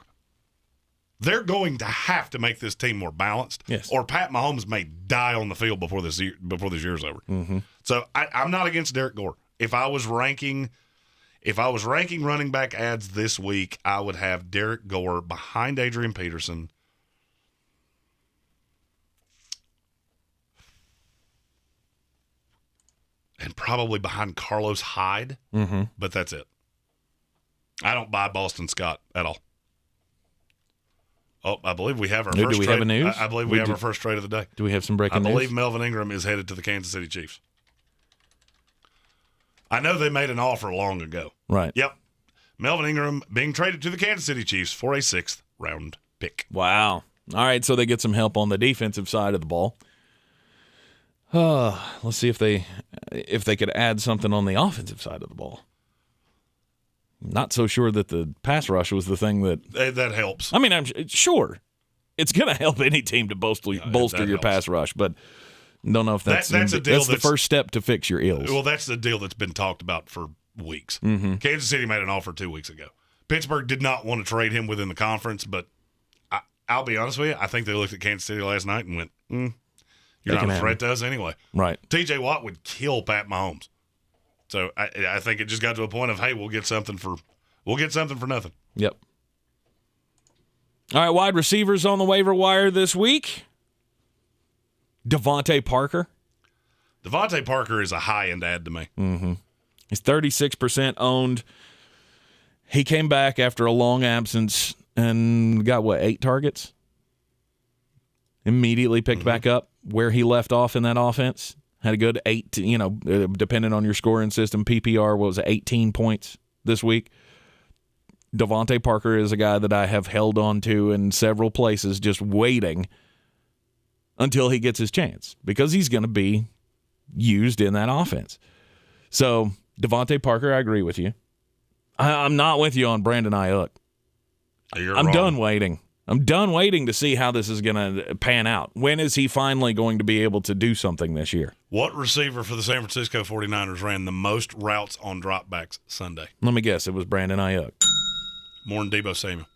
They're going to have to make this team more balanced, yes, or Pat Mahomes may die on the field before this year's over. Mm-hmm. So I'm not against Derek Gore. If I was ranking running back ads this week, I would have Derek Gore behind Adrian Peterson. And probably behind Carlos Hyde, but that's it. I don't buy Boston Scott at all. Oh, I believe we have our first do we trade. Have a news? I believe we have our first trade of the day. Do we have some breaking news? I believe Melvin Ingram is headed to the Kansas City Chiefs. I know they made an offer long ago. Right. Yep. Melvin Ingram being traded to the Kansas City Chiefs for a 6th round pick. Wow. All right, so they get some help on the defensive side of the ball. Let's see if they could add something on the offensive side of the ball. Not so sure that the pass rush was the thing that helps. I mean, I'm sure it's going to help any team to bolster your pass rush, but don't know if that's the first step to fix your ills. Well, that's the deal that's been talked about for weeks. Mm-hmm. Kansas City made an offer 2 weeks ago. Pittsburgh did not want to trade him within the conference, but I'll be honest with you, I think they looked at Kansas City last night and went, you're not a threat to us anyway. Right. TJ Watt would kill Pat Mahomes. So I think it just got to a point of, hey, we'll get something for nothing. Yep. All right, wide receivers on the waiver wire this week. Devontae Parker. Devontae Parker is a high-end ad to me. Mm-hmm. He's 36% owned. He came back after a long absence and got, 8 targets? Immediately picked back up where he left off in that offense. Had a good 8, depending on your scoring system, PPR was 18 points this week. Devontae Parker is a guy that I have held on to in several places, just waiting until he gets his chance because he's going to be used in that offense. So, Devontae Parker, I agree with you. I'm not with you on Brandon Ayuk. I'm done waiting. I'm done waiting to see how this is going to pan out. When is he finally going to be able to do something this year? What receiver for the San Francisco 49ers ran the most routes on dropbacks Sunday? Let me guess. It was Brandon Ayuk. More than Deebo Samuel.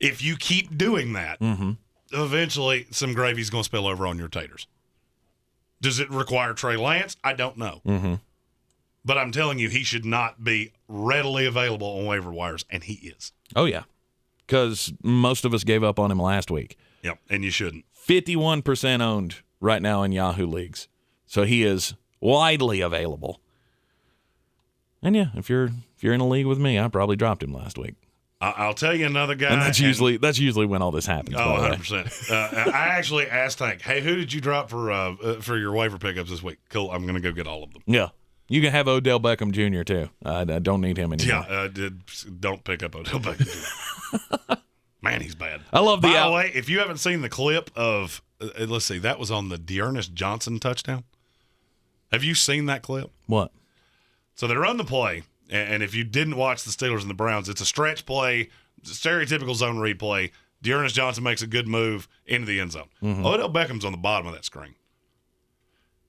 If you keep doing that, eventually some gravy's going to spill over on your taters. Does it require Trey Lance? I don't know. Mm-hmm. But I'm telling you, he should not be readily available on waiver wires, and he is. Oh, yeah. Because most of us gave up on him last week. Yep, and you shouldn't. 51% owned right now in Yahoo leagues. So he is widely available. And yeah, if you're in a league with me, I probably dropped him last week. I'll tell you another guy. And that's usually when all this happens. Oh, 100%. I actually asked Hank, hey, who did you drop for your waiver pickups this week? Cool, I'm going to go get all of them. Yeah. You can have Odell Beckham Jr. too. I don't need him anymore. Yeah, don't pick up Odell Beckham Jr. Man, he's bad. I love the By the way, if you haven't seen the clip of, let's see, that was on the Dearness Johnson touchdown. Have you seen that clip? What? So they run the play, and if you didn't watch the Steelers and the Browns, it's a stretch play, it's a stereotypical zone read play. Dearness Johnson makes a good move into the end zone. Odell Beckham's on the bottom of that screen.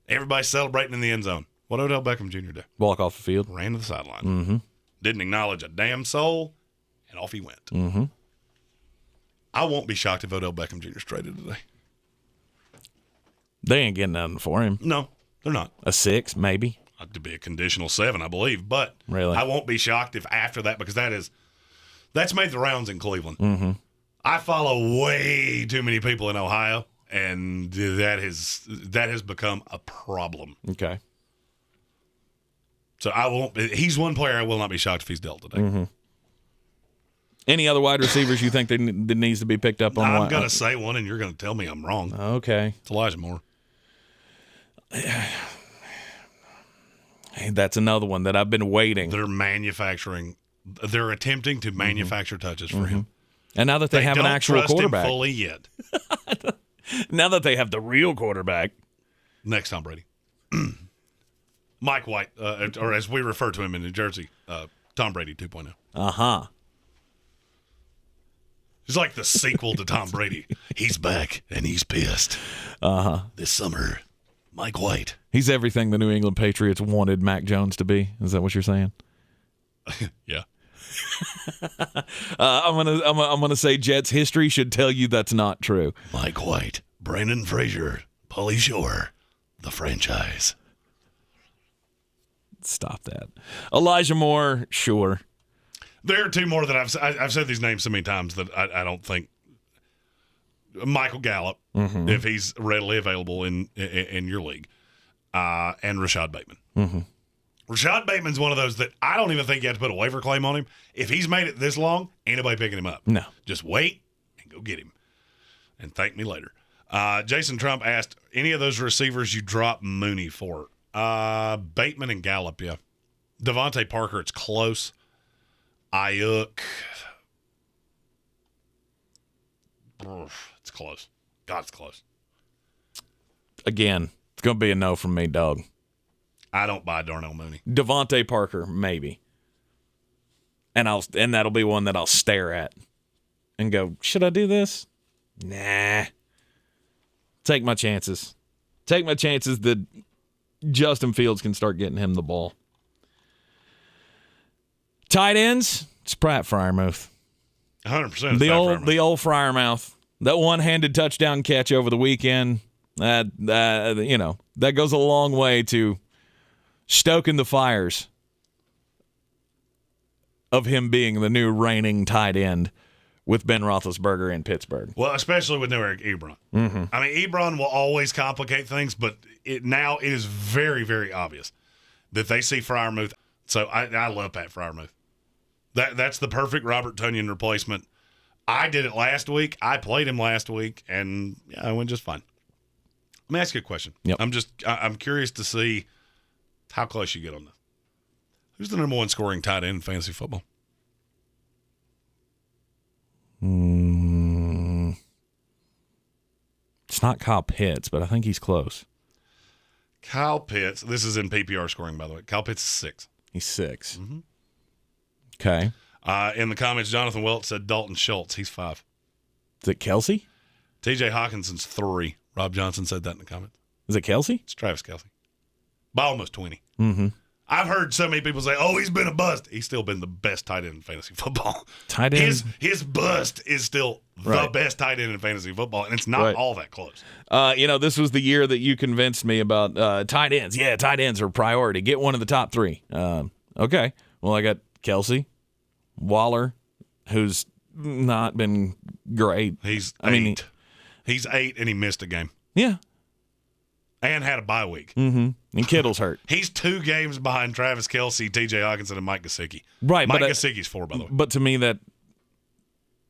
Everybody's celebrating in the end zone. What Odell Beckham Jr. do? Walk off the field. Ran to the sideline. Didn't acknowledge a damn soul, and off he went. I won't be shocked if Odell Beckham Jr. is traded today. They ain't getting nothing for him. No, they're not. A 6, maybe. To be a conditional 7, I believe. But really? I won't be shocked if after that, because that's made the rounds in Cleveland. I follow way too many people in Ohio, and that has become a problem. Okay. So I won't. He's one player I will not be shocked if he's dealt today. Any other wide receivers you think that needs to be picked up on? I'm going to say one, and you're going to tell me I'm wrong. Okay. It's Elijah Moore. Hey, that's another one that I've been waiting. They're attempting to manufacture touches for him. And now that they have an actual quarterback. Him fully yet. Now that they have the real quarterback. Next, Tom Brady. Mike White, or as we refer to him in New Jersey, Tom Brady 2.0. Uh-huh. He's like the sequel to Tom Brady. He's back, and he's pissed. Uh-huh. This summer, Mike White. He's everything the New England Patriots wanted Mac Jones to be. Is that what you're saying? Yeah. I'm gonna say Jets history should tell you that's not true. Mike White, Brandon Frazier, Pauly Shore, the franchise. Stop that. Elijah Moore, sure. There are two more that I've said these names so many times that I don't think. Michael Gallup, if he's readily available in your league, and Rashad Bateman. Rashad Bateman's one of those that I don't even think you have to put a waiver claim on him. If he's made it this long, ain't nobody picking him up. No. Just wait and go get him. And thank me later. Jason Trump asked, any of those receivers you drop Mooney for? Bateman and Gallup, yeah. Devontae Parker, it's close. Ayuk. It's close. God, it's close. Again, it's going to be a no from me, dog. I don't buy Darnell Mooney. Devontae Parker, maybe. And that'll be one that I'll stare at and go, should I do this? Nah. Take my chances. Take my chances that Justin Fields can start getting him the ball. Tight ends, it's Pratt Freiermuth. 100%. The old Freiermouth. That one-handed touchdown catch over the weekend, that goes a long way to stoking the fires of him being the new reigning tight end with Ben Roethlisberger in Pittsburgh. Well, especially with new Eric Ebron. I mean, Ebron will always complicate things, but it is very, very obvious that they see Freiermuth. So I love Pat Freiermuth. That's the perfect Robert Tonyan replacement. I did it last week. I played him last week, and I went just fine. Let me ask you a question. Yep. I'm curious to see how close you get on this. Who's the number one scoring tight end in fantasy football? It's not Kyle Pitts, but I think he's close. Kyle Pitts. This is in PPR scoring, by the way. Kyle Pitts is 6. He's 6. Okay. In the comments, Jonathan Welch said Dalton Schultz. He's 5. Is it Kelsey? TJ Hawkinson's 3. Rob Johnson said that in the comments. Is it Kelsey? It's Travis Kelce. By almost 20. I've heard so many people say, oh, he's been a bust. He's still been the best tight end in fantasy football. Tight end? His bust is still the best tight end in fantasy football, and it's not all that close. This was the year that you convinced me about tight ends. Yeah, tight ends are a priority. Get one of the top 3. Okay. Well, I got Kelsey, Waller, who's not been great. He's 8. He's 8, and he missed a game. Yeah. And had a bye week. And Kittle's hurt. He's 2 games behind Travis Kelce, TJ Hawkinson, and Mike Gesicki. Right. Mike Gesicki's 4, by the way. But to me, that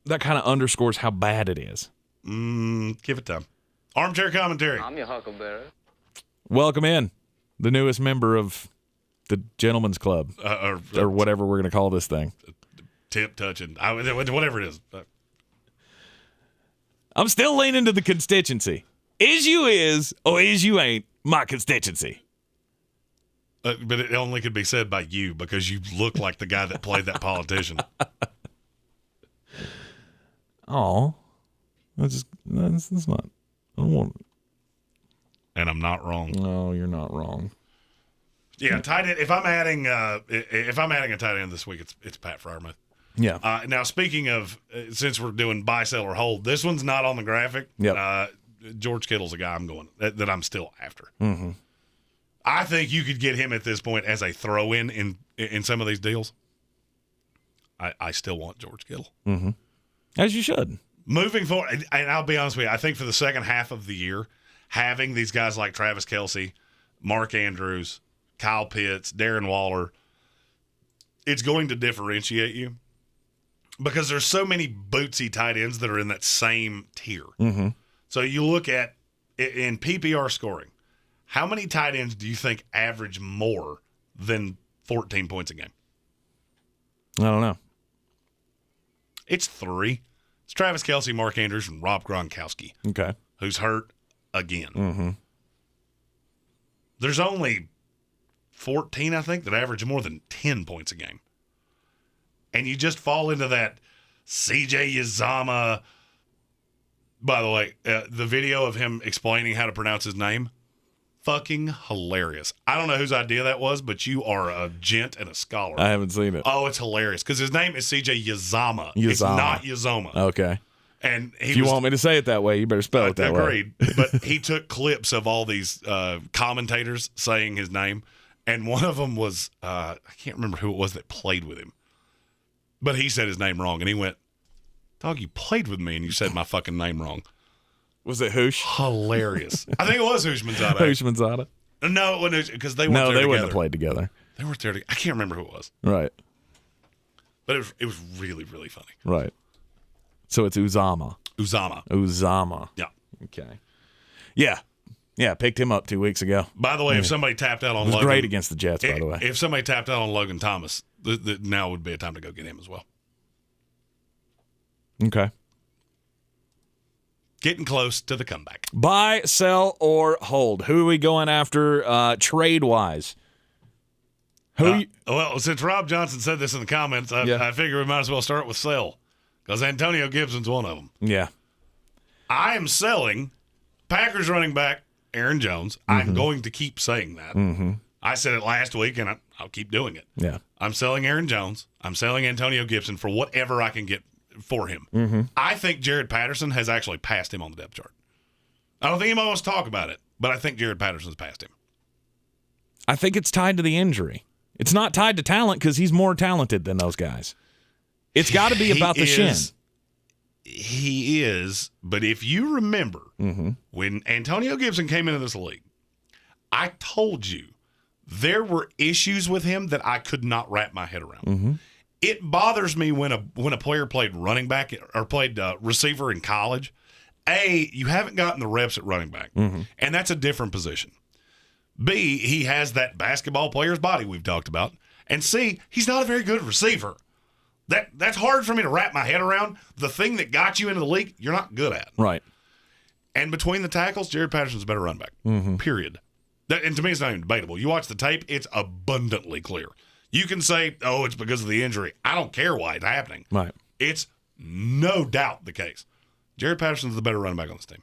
kind of underscores how bad it is. Give it time. Armchair commentary. I'm your huckleberry. Welcome in, the newest member of the Gentleman's Club, or whatever we're going to call this thing. Tip touching, whatever it is. I'm still leaning to the constituency. Is you is, or is you ain't my constituency. But it only could be said by you because you look like the guy that played that politician. Oh, that's not. I don't want. And I'm not wrong. No, you're not wrong. Yeah, tight end. If I'm adding a tight end this week, it's Pat Freiermuth. Yeah. Now, speaking of, since we're doing buy, sell, or hold, this one's not on the graphic. Yep. George Kittle's a guy that I'm still after. Mm-hmm. I think you could get him at this point as a throw-in in some of these deals. I still want George Kittle. Mm-hmm. As you should. Moving forward, and I'll be honest with you, I think for the second half of the year, having these guys like Travis Kelce, Mark Andrews, Kyle Pitts, Darren Waller, it's going to differentiate you because there's so many bootsy tight ends that are in that same tier. Mm-hmm. So you look at, in PPR scoring, how many tight ends do you think average more than 14 points a game? I don't know. It's 3. It's Travis Kelce, Mark Andrews, and Rob Gronkowski. Okay. Who's hurt again. Mm-hmm. There's only 14, I think, that average more than 10 points a game. And you just fall into that CJ Uzomah. By the way, the video of him explaining how to pronounce his name, fucking hilarious. I don't know whose idea that was, but you are a gent and a scholar. I haven't seen it. Oh, it's hilarious because his name is CJ Uzomah. Uzomah. It's not Uzomah. Okay. And if you want me to say it that way, you better spell it that way. Agreed. But he took clips of all these commentators saying his name, and one of them was, I can't remember who it was that played with him, but he said his name wrong, and he went, "Dog, you played with me, and you said my fucking name wrong." Was it Hoosh? Hilarious. I think it was Hooshmanzada. Hooshmanzada. No, it wasn't because they weren't there together. No, they wouldn't have played together. They weren't there together. I can't remember who it was. Right. But it was really, really funny. Right. So it's Uzomah. Uzomah. Yeah. Okay. Yeah, picked him up 2 weeks ago. By the way, if somebody tapped out on Logan. It was great against the Jets, by the way. If somebody tapped out on Logan Thomas, now would be a time to go get him as well. Okay. Getting close to the comeback. Buy, sell, or hold. Who are we going after trade-wise? Well, since Rob Johnson said this in the comments, I figure we might as well start with sell because Antonio Gibson's one of them. Yeah. I am selling Packers running back Aaron Jones. Mm-hmm. I'm going to keep saying that. Mm-hmm. I said it last week, and I'll keep doing it. Yeah. I'm selling Aaron Jones. I'm selling Antonio Gibson for whatever I can get for him. Mm-hmm. I think Jared Patterson has actually passed him on the depth chart. I don't think anybody wants to talk about it, but I think Jared Patterson's passed him. I think it's tied to the injury. It's not tied to talent because he's more talented than those guys. It's got to be about the shin. He is, but if you remember, when Antonio Gibson came into this league, I told you there were issues with him that I could not wrap my head around. Mm-hmm. It bothers me when a player played running back or played receiver in college. You haven't gotten the reps at running back, and that's a different position. B, he has that basketball player's body we've talked about. And C, he's not a very good receiver. That's hard for me to wrap my head around. The thing that got you into the league, you're not good at. Right. And between the tackles, Jared Patterson's a better running back, period. And to me, it's not even debatable. You watch the tape, it's abundantly clear. You can say, oh, it's because of the injury. I don't care why it's happening. Right. It's no doubt the case. Jared Patterson's the better running back on this team.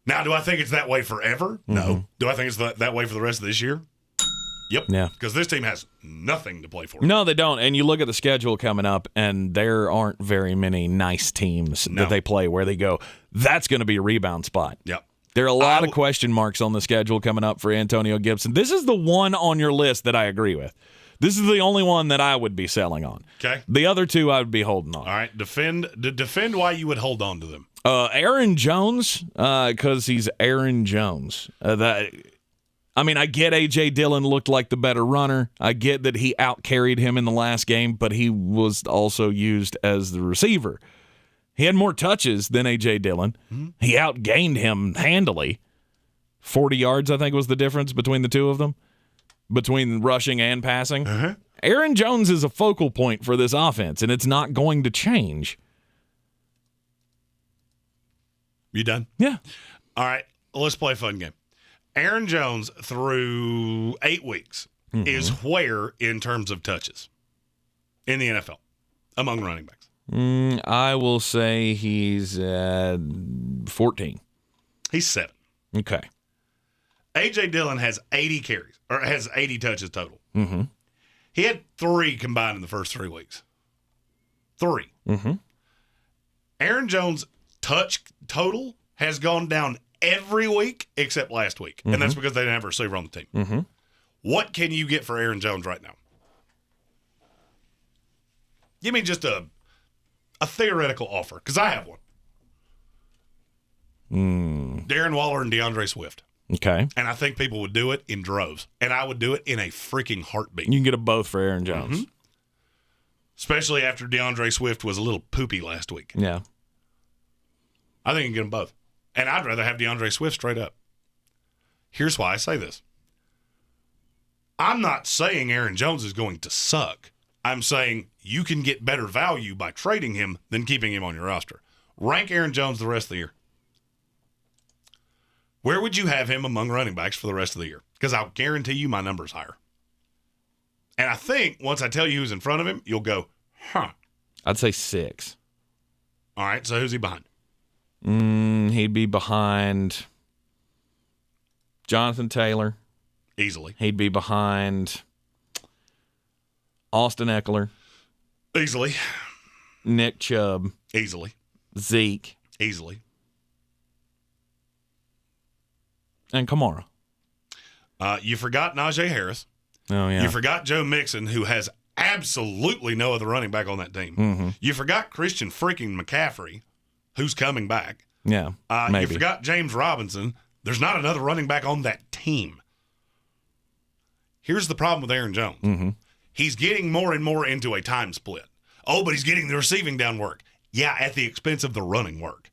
Now, do I think it's that way forever? No. Do I think it's that way for the rest of this year? Yep. Yeah. Because this team has nothing to play for. No, they don't. And you look at the schedule coming up, and there aren't very many nice teams that they play where they go, that's going to be a rebound spot. Yep. There are a lot of question marks on the schedule coming up for Antonio Gibson. This is the one on your list that I agree with. This is the only one that I would be selling on. Okay. The other two I would be holding on. All right. Defend why you would hold on to them. Aaron Jones, because he's Aaron Jones. I get A.J. Dillon looked like the better runner. I get that he out-carried him in the last game, but he was also used as the receiver. He had more touches than A.J. Dillon. Mm-hmm. He outgained him handily. 40 yards, I think, was the difference between the two of them, between rushing and passing. Uh-huh. Aaron Jones is a focal point for this offense, and it's not going to change. You done? Yeah. All right. Let's play a fun game. Aaron Jones through 8 weeks is where in terms of touches in the NFL among running backs? I will say he's at 14. He's 7. Okay. A.J. Dillon has 80 carries, or has 80 touches total. Mm-hmm. He had 3 combined in the first 3 weeks. 3. Mm-hmm. Aaron Jones' touch total has gone down every week except last week, and that's because they didn't have a receiver on the team. Mm-hmm. What can you get for Aaron Jones right now? Give me just a theoretical offer, because I have one. Darren Waller and DeAndre Swift. Okay. And I think people would do it in droves. And I would do it in a freaking heartbeat. You can get them both for Aaron Jones. Especially after DeAndre Swift was a little poopy last week. Yeah. I think you can get them both. And I'd rather have DeAndre Swift straight up. Here's why I say this. I'm not saying Aaron Jones is going to suck. I'm saying you can get better value by trading him than keeping him on your roster. Rank Aaron Jones the rest of the year. Where would you have him among running backs for the rest of the year? Because I'll guarantee you my number's higher. And I think once I tell you who's in front of him, you'll go, huh. I'd say 6. All right, so who's he behind? He'd be behind Jonathan Taylor. Easily. He'd be behind Austin Eckler. Easily. Nick Chubb. Easily. Zeke. Easily. And Kamara. You forgot Najee Harris. Oh, yeah. You forgot Joe Mixon, who has absolutely no other running back on that team. You forgot Christian freaking McCaffrey, who's coming back. Yeah, You forgot James Robinson. There's not another running back on that team. Here's the problem with Aaron Jones. He's getting more and more into a time split. Oh, but he's getting the receiving down work. Yeah, at the expense of the running work.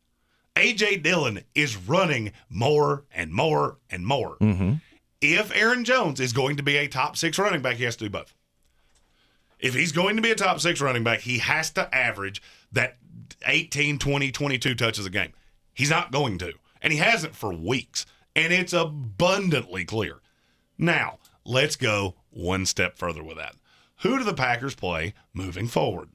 A.J. Dillon is running more and more and more. If Aaron Jones is going to be a top 6 running back, he has to do both. If he's going to be a top 6 running back, he has to average that 18, 20, 22 touches a game. He's not going to. And he hasn't for weeks. And it's abundantly clear. Now, let's go one step further with that. Who do the Packers play moving forward?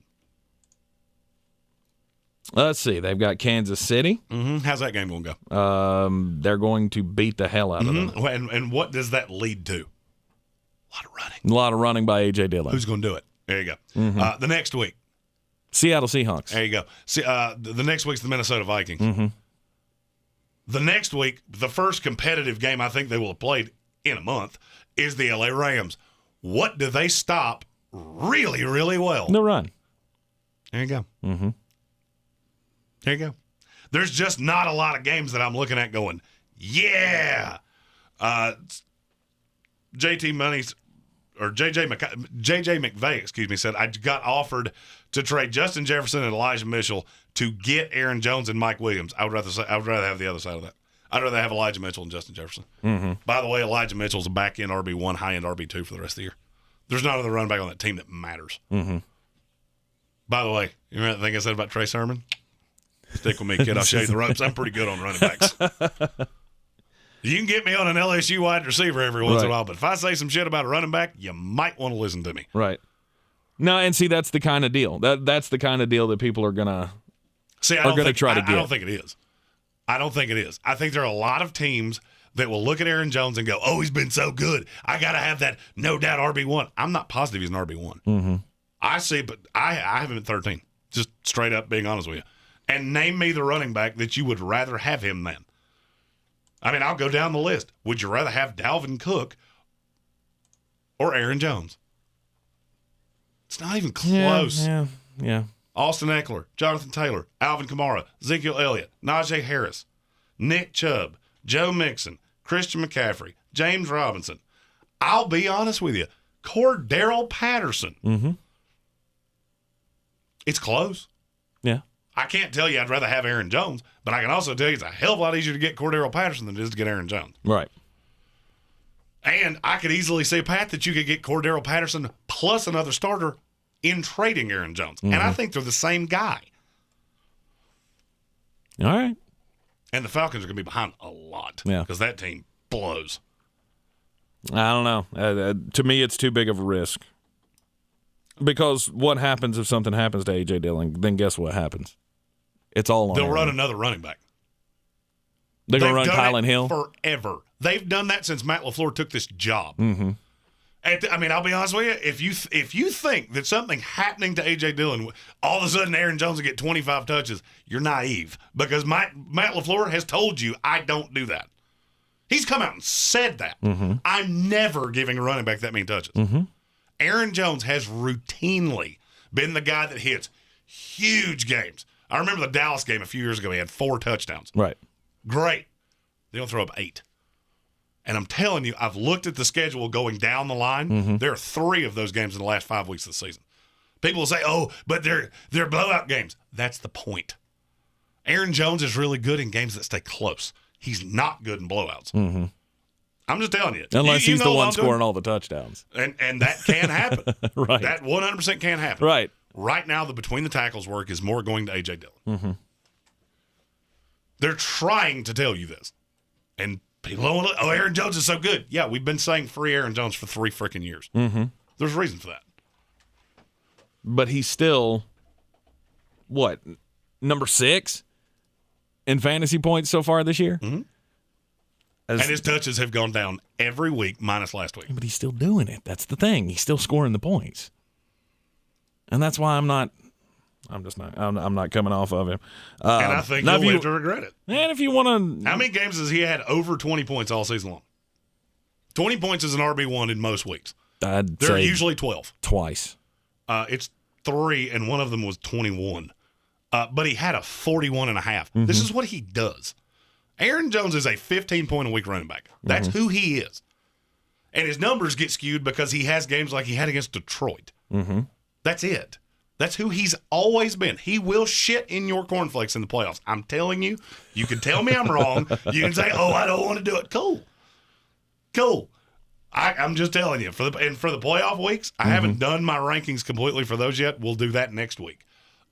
Let's see. They've got Kansas City. How's that game going to go? They're going to beat the hell out of them. And what does that lead to? A lot of running. A lot of running by A.J. Dillon. Who's going to do it? There you go. The next week. Seattle Seahawks. There you go. See, the next week's the Minnesota Vikings. The next week, the first competitive game I think they will have played in a month is the L.A. Rams. What do they stop really, really well? The run. There you go. There you go. There's just not a lot of games that I'm looking at going, yeah. JJ McVay, said I got offered to trade Justin Jefferson and Elijah Mitchell to get Aaron Jones and Mike Williams. I would rather have the other side of that. I'd rather have Elijah Mitchell and Justin Jefferson. By the way, Elijah Mitchell's a back-end RB1, high-end RB2 for the rest of the year. There's not another running back on that team that matters. By the way, you remember that thing I said about Trey Sermon? Stick with me, kid. I'll show you the ropes. I'm pretty good on running backs. You can get me on an LSU wide receiver every once in a while, but if I say some shit about a running back, you might want to listen to me. Right. No, and see, that's the kind of deal. That's the kind of deal that people are gonna try to get. I don't think it is. I don't think it is. I think there are a lot of teams that will look at Aaron Jones and go, "Oh, he's been so good. I got to have that no doubt RB1." I'm not positive he's an RB1. I see, but I have him at 13. Just straight up being honest with you. And name me the running back that you would rather have him than. I mean, I'll go down the list. Would you rather have Dalvin Cook or Aaron Jones? It's not even close. Yeah. Austin Eckler, Jonathan Taylor, Alvin Kamara, Ezekiel Elliott, Najee Harris, Nick Chubb, Joe Mixon, Christian McCaffrey, James Robinson. I'll be honest with you. Cordero Patterson. It's close. Yeah. I can't tell you I'd rather have Aaron Jones, but I can also tell you it's a hell of a lot easier to get Cordero Patterson than it is to get Aaron Jones. Right. And I could easily say, Pat, that you could get Cordero Patterson plus another starter in trading Aaron Jones. And I think they're the same guy. All right. And the Falcons are going to be behind a lot. Yeah. Because that team blows. I don't know. To me, it's too big of a risk. Because what happens if something happens to A.J. Dillon? Then guess what happens? It's all on They'll Aaron. run another running back. They're going to run done Kylan it Hill? forever. They've done that since Matt LaFleur took this job. Mm-hmm. I'll be honest with you. If you think that something happening to A.J. Dillon, all of a sudden Aaron Jones will get 25 touches, you're naive. Because Matt LaFleur has told you, I don't do that. He's come out and said that. Mm-hmm. I'm never giving a running back that many touches. Mm-hmm. Aaron Jones has routinely been the guy that hits huge games. I remember the Dallas game a few years ago. He had 4 touchdowns. Right. Great. They'll throw up 8. And I'm telling you, I've looked at the schedule going down the line. Mm-hmm. There are 3 of those games in the last 5 weeks of the season. People will say, oh, but they're blowout games. That's the point. Aaron Jones is really good in games that stay close. He's not good in blowouts. Mm-hmm. I'm just telling you. Unless you he's know the what one I'm doing. scoring all the touchdowns. And that can happen. Right. That 100% can happen. Right. Right now, the between the tackles work is more going to A.J. Dillon. Mm-hmm. They're trying to tell you this. And people don't want to, oh, Aaron Jones is so good. Yeah, we've been saying free Aaron Jones for 3 freaking years. Mm-hmm. There's a reason for that. But he's still, what, number 6 in fantasy points so far this year? Mm-hmm. And his touches have gone down every week, minus last week. But he's still doing it. That's the thing. He's still scoring the points. And that's why I'm not coming off of him. And I think he'll live to regret it. And if you want to... How many games has he had over 20 points all season long? 20 points is an RB1 in most weeks. They're usually 12. Twice. It's 3, and one of them was 21. But he had a 41.5. Mm-hmm. This is what he does. Aaron Jones is a 15-point-a-week running back. That's who he is. And his numbers get skewed because he has games like he had against Detroit. Mm-hmm. That's it. That's who he's always been. He will shit in your cornflakes in the playoffs. I'm telling you. You can tell me I'm wrong. You can say, oh, I don't want to do it. Cool. I'm just telling you. For the playoff weeks, I haven't done my rankings completely for those yet. We'll do that next week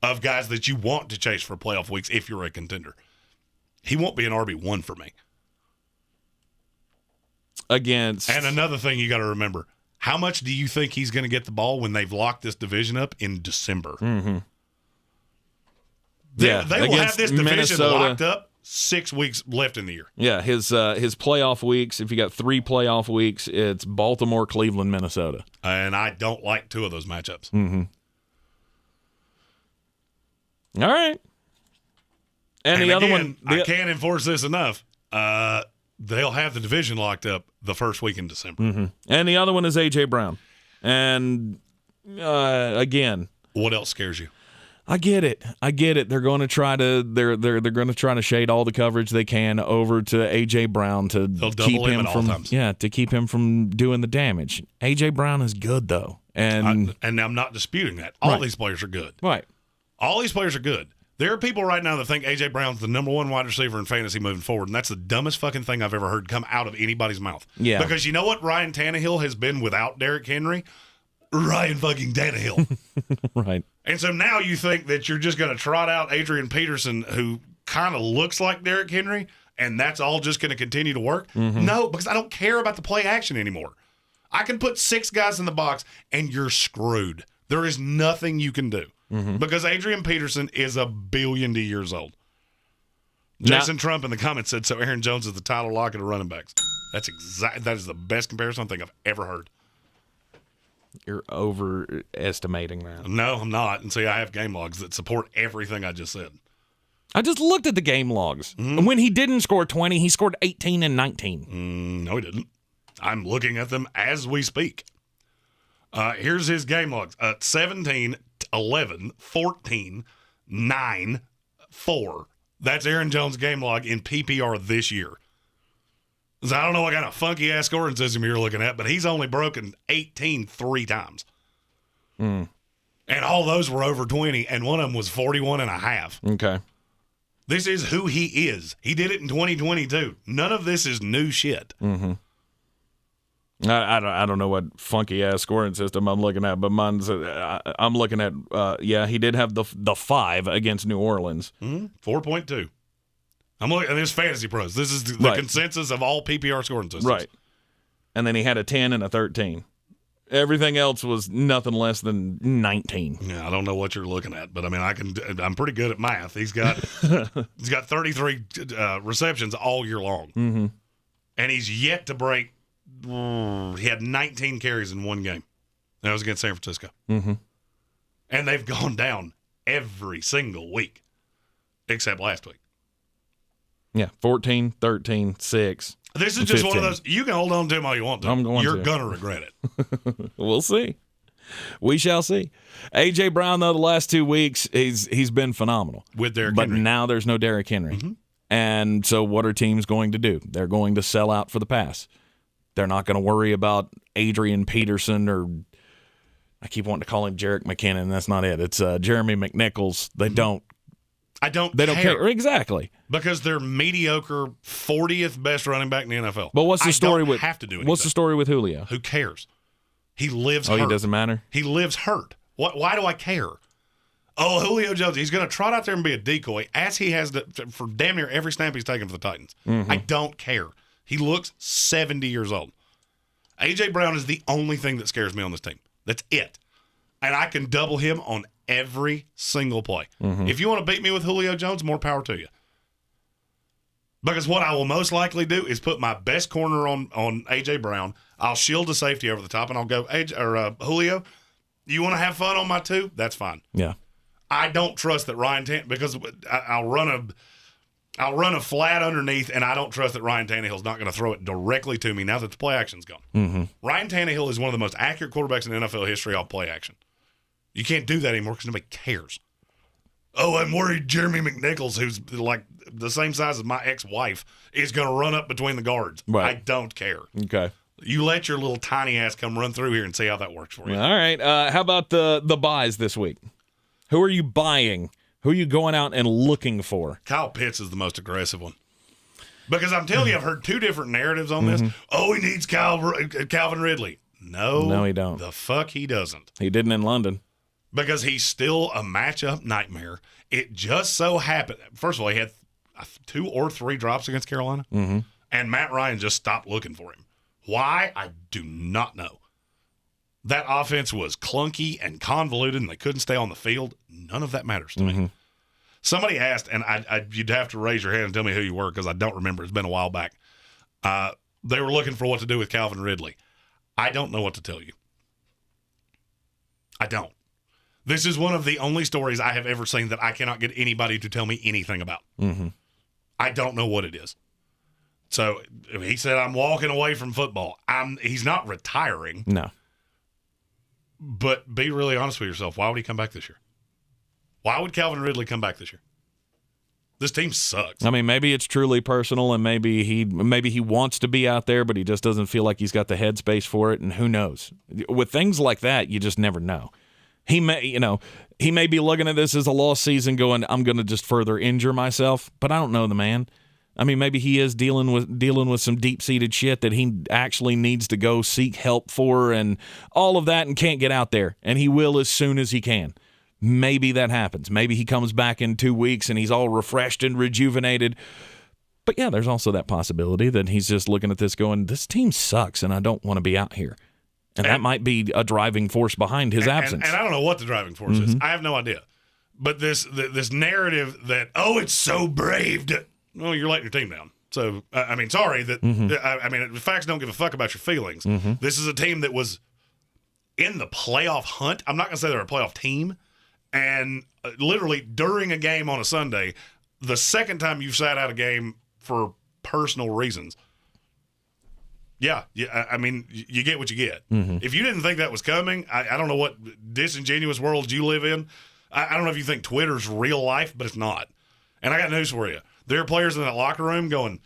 of guys that you want to chase for playoff weeks if you're a contender. He won't be an RB1 for me. Against. And another thing you got to remember, how much do you think he's going to get the ball when they've locked this division up in December? Mm-hmm. They will have this division Minnesota locked up 6 weeks left in the year. Yeah, his playoff weeks, if you got 3 playoff weeks, it's Baltimore, Cleveland, Minnesota. And I don't like 2 of those matchups. Mm-hmm. All right. And the other one, I can't enforce this enough. They'll have the division locked up the first week in December. Mm-hmm. And the other one is A.J. Brown. And again, what else scares you? I get it. They're going to try to they're going to try to shade all the coverage they can over to A.J. Brown to keep him from to keep him from doing the damage. A.J. Brown is good though, and I'm not disputing that. All these players are good. Right. All these players are good. There are people right now that think A.J. Brown's the number 1 wide receiver in fantasy moving forward, and that's the dumbest fucking thing I've ever heard come out of anybody's mouth. Yeah. Because you know what Ryan Tannehill has been without Derrick Henry? Ryan fucking Tannehill. Right. And so now you think that you're just going to trot out Adrian Peterson, who kind of looks like Derrick Henry, and that's all just going to continue to work? Mm-hmm. No, because I don't care about the play action anymore. I can put 6 guys in the box, and you're screwed. There is nothing you can do. Mm-hmm. Because Adrian Peterson is 1 billion years old. Jason Trump in the comments said, so Aaron Jones is the Tyler Lockett of running backs. That is the best comparison I think I've ever heard. You're overestimating that. No, I'm not. And see, I have game logs that support everything I just said. I just looked at the game logs. Mm-hmm. And when he didn't score 20, he scored 18 and 19. No, he didn't. I'm looking at them as we speak. Here's his game logs. 17, 11, 14, 9, 4. That's Aaron Jones' game log in PPR this year. So I don't know what kind of funky-ass scoring system you're looking at, but he's only broken 18 3 times. Mm. And all those were over 20, and one of them was 41.5. Okay. This is who he is. He did it in 2022. None of this is new shit. Mm-hmm. I don't know what funky ass scoring system I'm looking at, but mine's I'm looking at he did have the 5 against New Orleans. 4.2. I'm looking at this fantasy pros. This is the consensus of all PPR scoring systems. Right. And then he had a 10 and a 13. Everything else was nothing less than 19. Yeah, I don't know what you're looking at, but I mean, I'm pretty good at math. He's got 33 receptions all year long, and he's yet to break. He had 19 carries in one game. That was against San Francisco, and they've gone down every single week except last week. Yeah, 14, 13, 6. This is just 15. one of those. You can hold on to him all you want to. You're going to regret it. We'll see. We shall see. A.J. Brown, though, the last 2 weeks, he's been phenomenal. With Derrick Henry. But now there's no Derrick Henry. And so what are teams going to do? They're going to sell out for the pass. They're not going to worry about Adrian Peterson or I keep wanting to call him Jerick McKinnon. That's not it. It's Jeremy McNichols. They don't. They don't care. Exactly. Because they're mediocre 40th best running back in the NFL. But what's the story with have to do anything. What's the story with Julio? Who cares? He lives hurt. He doesn't matter? He lives hurt. Why do I care? Oh, Julio Jones, he's going to trot out there and be a decoy as he has for damn near every snap he's taken for the Titans. I don't care. He looks 70 years old. A.J. Brown is the only thing that scares me on this team. That's it. And I can double him on every single play. If you want to beat me with Julio Jones, more power to you. Because what I will most likely do is put my best corner on A.J. Brown. I'll shield the safety over the top, and I'll go, Julio, you want to have fun on my 2? That's fine. Yeah. I don't trust that Ryan Tannehill, because I'll run a flat underneath, and I don't trust that Ryan Tannehill's not going to throw it directly to me now that the play action's gone. Ryan Tannehill is one of the most accurate quarterbacks in NFL history off play action. You can't do that anymore because nobody cares. Oh, I'm worried Jeremy McNichols, who's like the same size as my ex-wife, is going to run up between the guards. Right. I don't care. Okay. You let your little tiny ass come run through here and see how that works for you. All right. How about the buys this week? Who are you buying? Who are you going out and looking for? Kyle Pitts is the most aggressive one. Because I'm telling you, I've heard 2 different narratives on this. Oh, he needs Calvin Ridley. No, he don't. The fuck he doesn't. He didn't in London. Because he's still a matchup nightmare. It just so happened. First of all, he had 2 or 3 drops against Carolina. And Matt Ryan just stopped looking for him. Why? I do not know. That offense was clunky and convoluted, and they couldn't stay on the field. None of that matters to me. Somebody asked, and you'd have to raise your hand and tell me who you were because I don't remember. It's been a while back. They were looking for what to do with Calvin Ridley. I don't know what to tell you. I don't. This is one of the only stories I have ever seen that I cannot get anybody to tell me anything about. I don't know what it is. So he said, I'm walking away from football. He's not retiring. No. But be really honest with yourself. Why would he come back this year? Why would Calvin Ridley come back this year? This team sucks. I mean, maybe it's truly personal, and maybe he wants to be out there, but he just doesn't feel like he's got the headspace for it, and who knows? With things like that, you just never know. He may be looking at this as a lost season going, I'm going to just further injure myself, but I don't know the man. I mean, maybe he is dealing with some deep-seated shit that he actually needs to go seek help for and all of that and can't get out there, and he will as soon as he can. Maybe that happens. Maybe he comes back in 2 weeks and he's all refreshed and rejuvenated. But, yeah, there's also that possibility that he's just looking at this going, this team sucks and I don't want to be out here. And that might be a driving force behind his absence. And I don't know what the driving force is. I have no idea. But this narrative that, it's so brave to – well, you're letting your team down. So, I mean, sorry. That the facts don't give a fuck about your feelings. This is a team that was in the playoff hunt. I'm not going to say they're a playoff team. And literally during a game on a Sunday, the second time you've sat out a game for personal reasons – yeah, I mean, you get what you get. If you didn't think that was coming, I don't know what disingenuous world you live in. I don't know if you think Twitter's real life, but it's not. And I got news for you. There are players in that locker room going,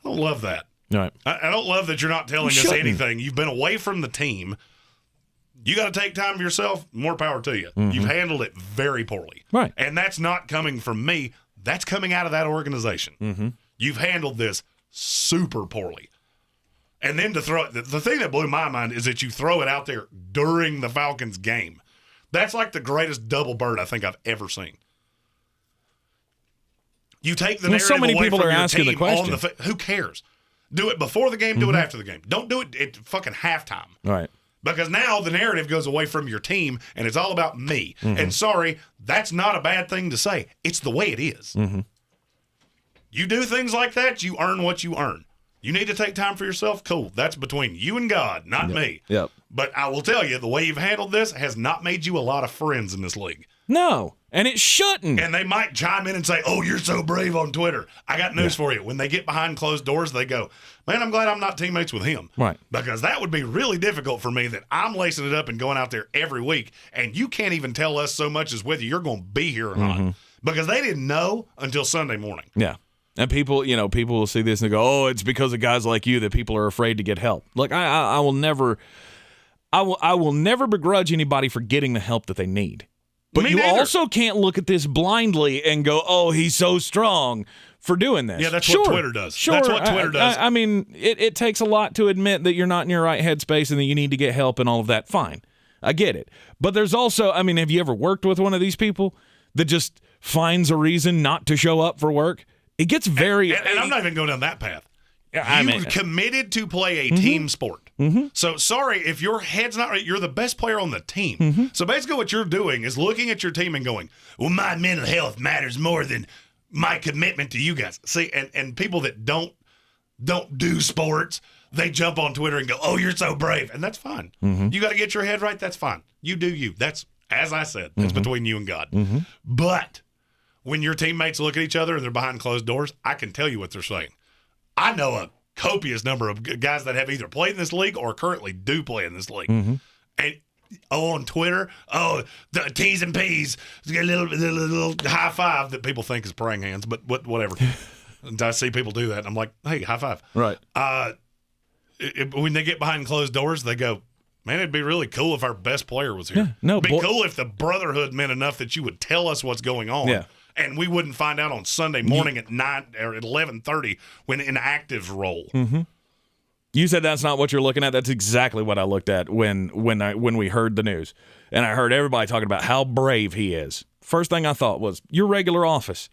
I don't love that. Right. I don't love that you're not telling us anything. You've been away from the team. You got to take time for yourself. More power to you. You've handled it very poorly. Right. And that's not coming from me. That's coming out of that organization. You've handled this super poorly. And then to throw it, the thing that blew my mind is that you throw it out there during the Falcons game. That's like the greatest double bird I think I've ever seen. You take the Well, narrative so many away people from are your asking the team question. who cares? Do it before the game, do it after the game. Don't do it at fucking halftime. Right. Because now the narrative goes away from your team, and it's all about me. And sorry, that's not a bad thing to say. It's the way it is. You do things like that, you earn what you earn. You need to take time for yourself? Cool. That's between you and God, not me. Yep. But I will tell you, the way you've handled this has not made you a lot of friends in this league. No, and it shouldn't. And they might chime in and say, "Oh, you're so brave on Twitter." I got news for you. When they get behind closed doors, they go, "Man, I'm glad I'm not teammates with him." Right. Because that would be really difficult for me that I'm lacing it up and going out there every week, and you can't even tell us so much as whether you're going to be here or not. Because they didn't know until Sunday morning. Yeah. And people will see this and they go, "Oh, it's because of guys like you that people are afraid to get help." Look, I will never begrudge anybody for getting the help that they need. But Me you neither. also can't look at this blindly and go, "Oh, he's so strong for doing this." Yeah, that's what Twitter does. Sure. That's what Twitter does. I mean, it takes a lot to admit that you're not in your right headspace and that you need to get help and all of that. Fine. I get it. But there's also, I mean, have you ever worked with one of these people that just finds a reason not to show up for work? It gets very... And I'm not even going down that path. I You mean- committed to play a team sport. So sorry, if your head's not right, you're the best player on the team. So basically what you're doing is looking at your team and going, "Well, my mental health matters more than my commitment to you guys." See, and people that don't do sports, they jump on Twitter and go, "Oh, you're so brave." And that's fine. You got to get your head right. That's fine. You do you. That's, as I said, that's between you and God. But when your teammates look at each other and they're behind closed doors, I can tell you what they're saying. I know a copious number of guys that have either played in this league or currently do play in this league. And on Twitter, the T's and P's, a little high five that people think is praying hands, but whatever. And I see people do that, and I'm like, hey, high five. Right. When they get behind closed doors, they go, "Man, it'd be really cool if our best player was here. Yeah, no, it'd be cool if the brotherhood meant enough that you would tell us what's going on." Yeah. And we wouldn't find out on Sunday morning at 9 or at 11:30 when inactives roll. You said that's not what you're looking at. That's exactly what I looked at when we heard the news. And I heard everybody talking about how brave he is. First thing I thought was, your regular office.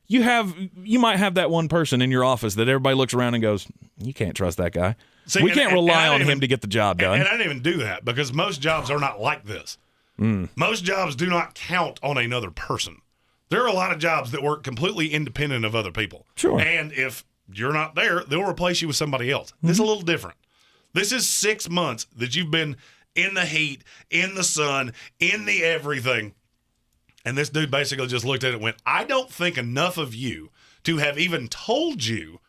You might have that one person in your office that everybody looks around and goes, "You can't trust that guy." See, we can't rely I on didn't him to get the job done. And I didn't even do that because most jobs are not like this. Most jobs do not count on another person. There are a lot of jobs that work completely independent of other people. Sure. And if you're not there, they'll replace you with somebody else. This is a little different. This is 6 months that you've been in the heat, in the sun, in the everything. And this dude basically just looked at it and went, "I don't think enough of you to have even told you."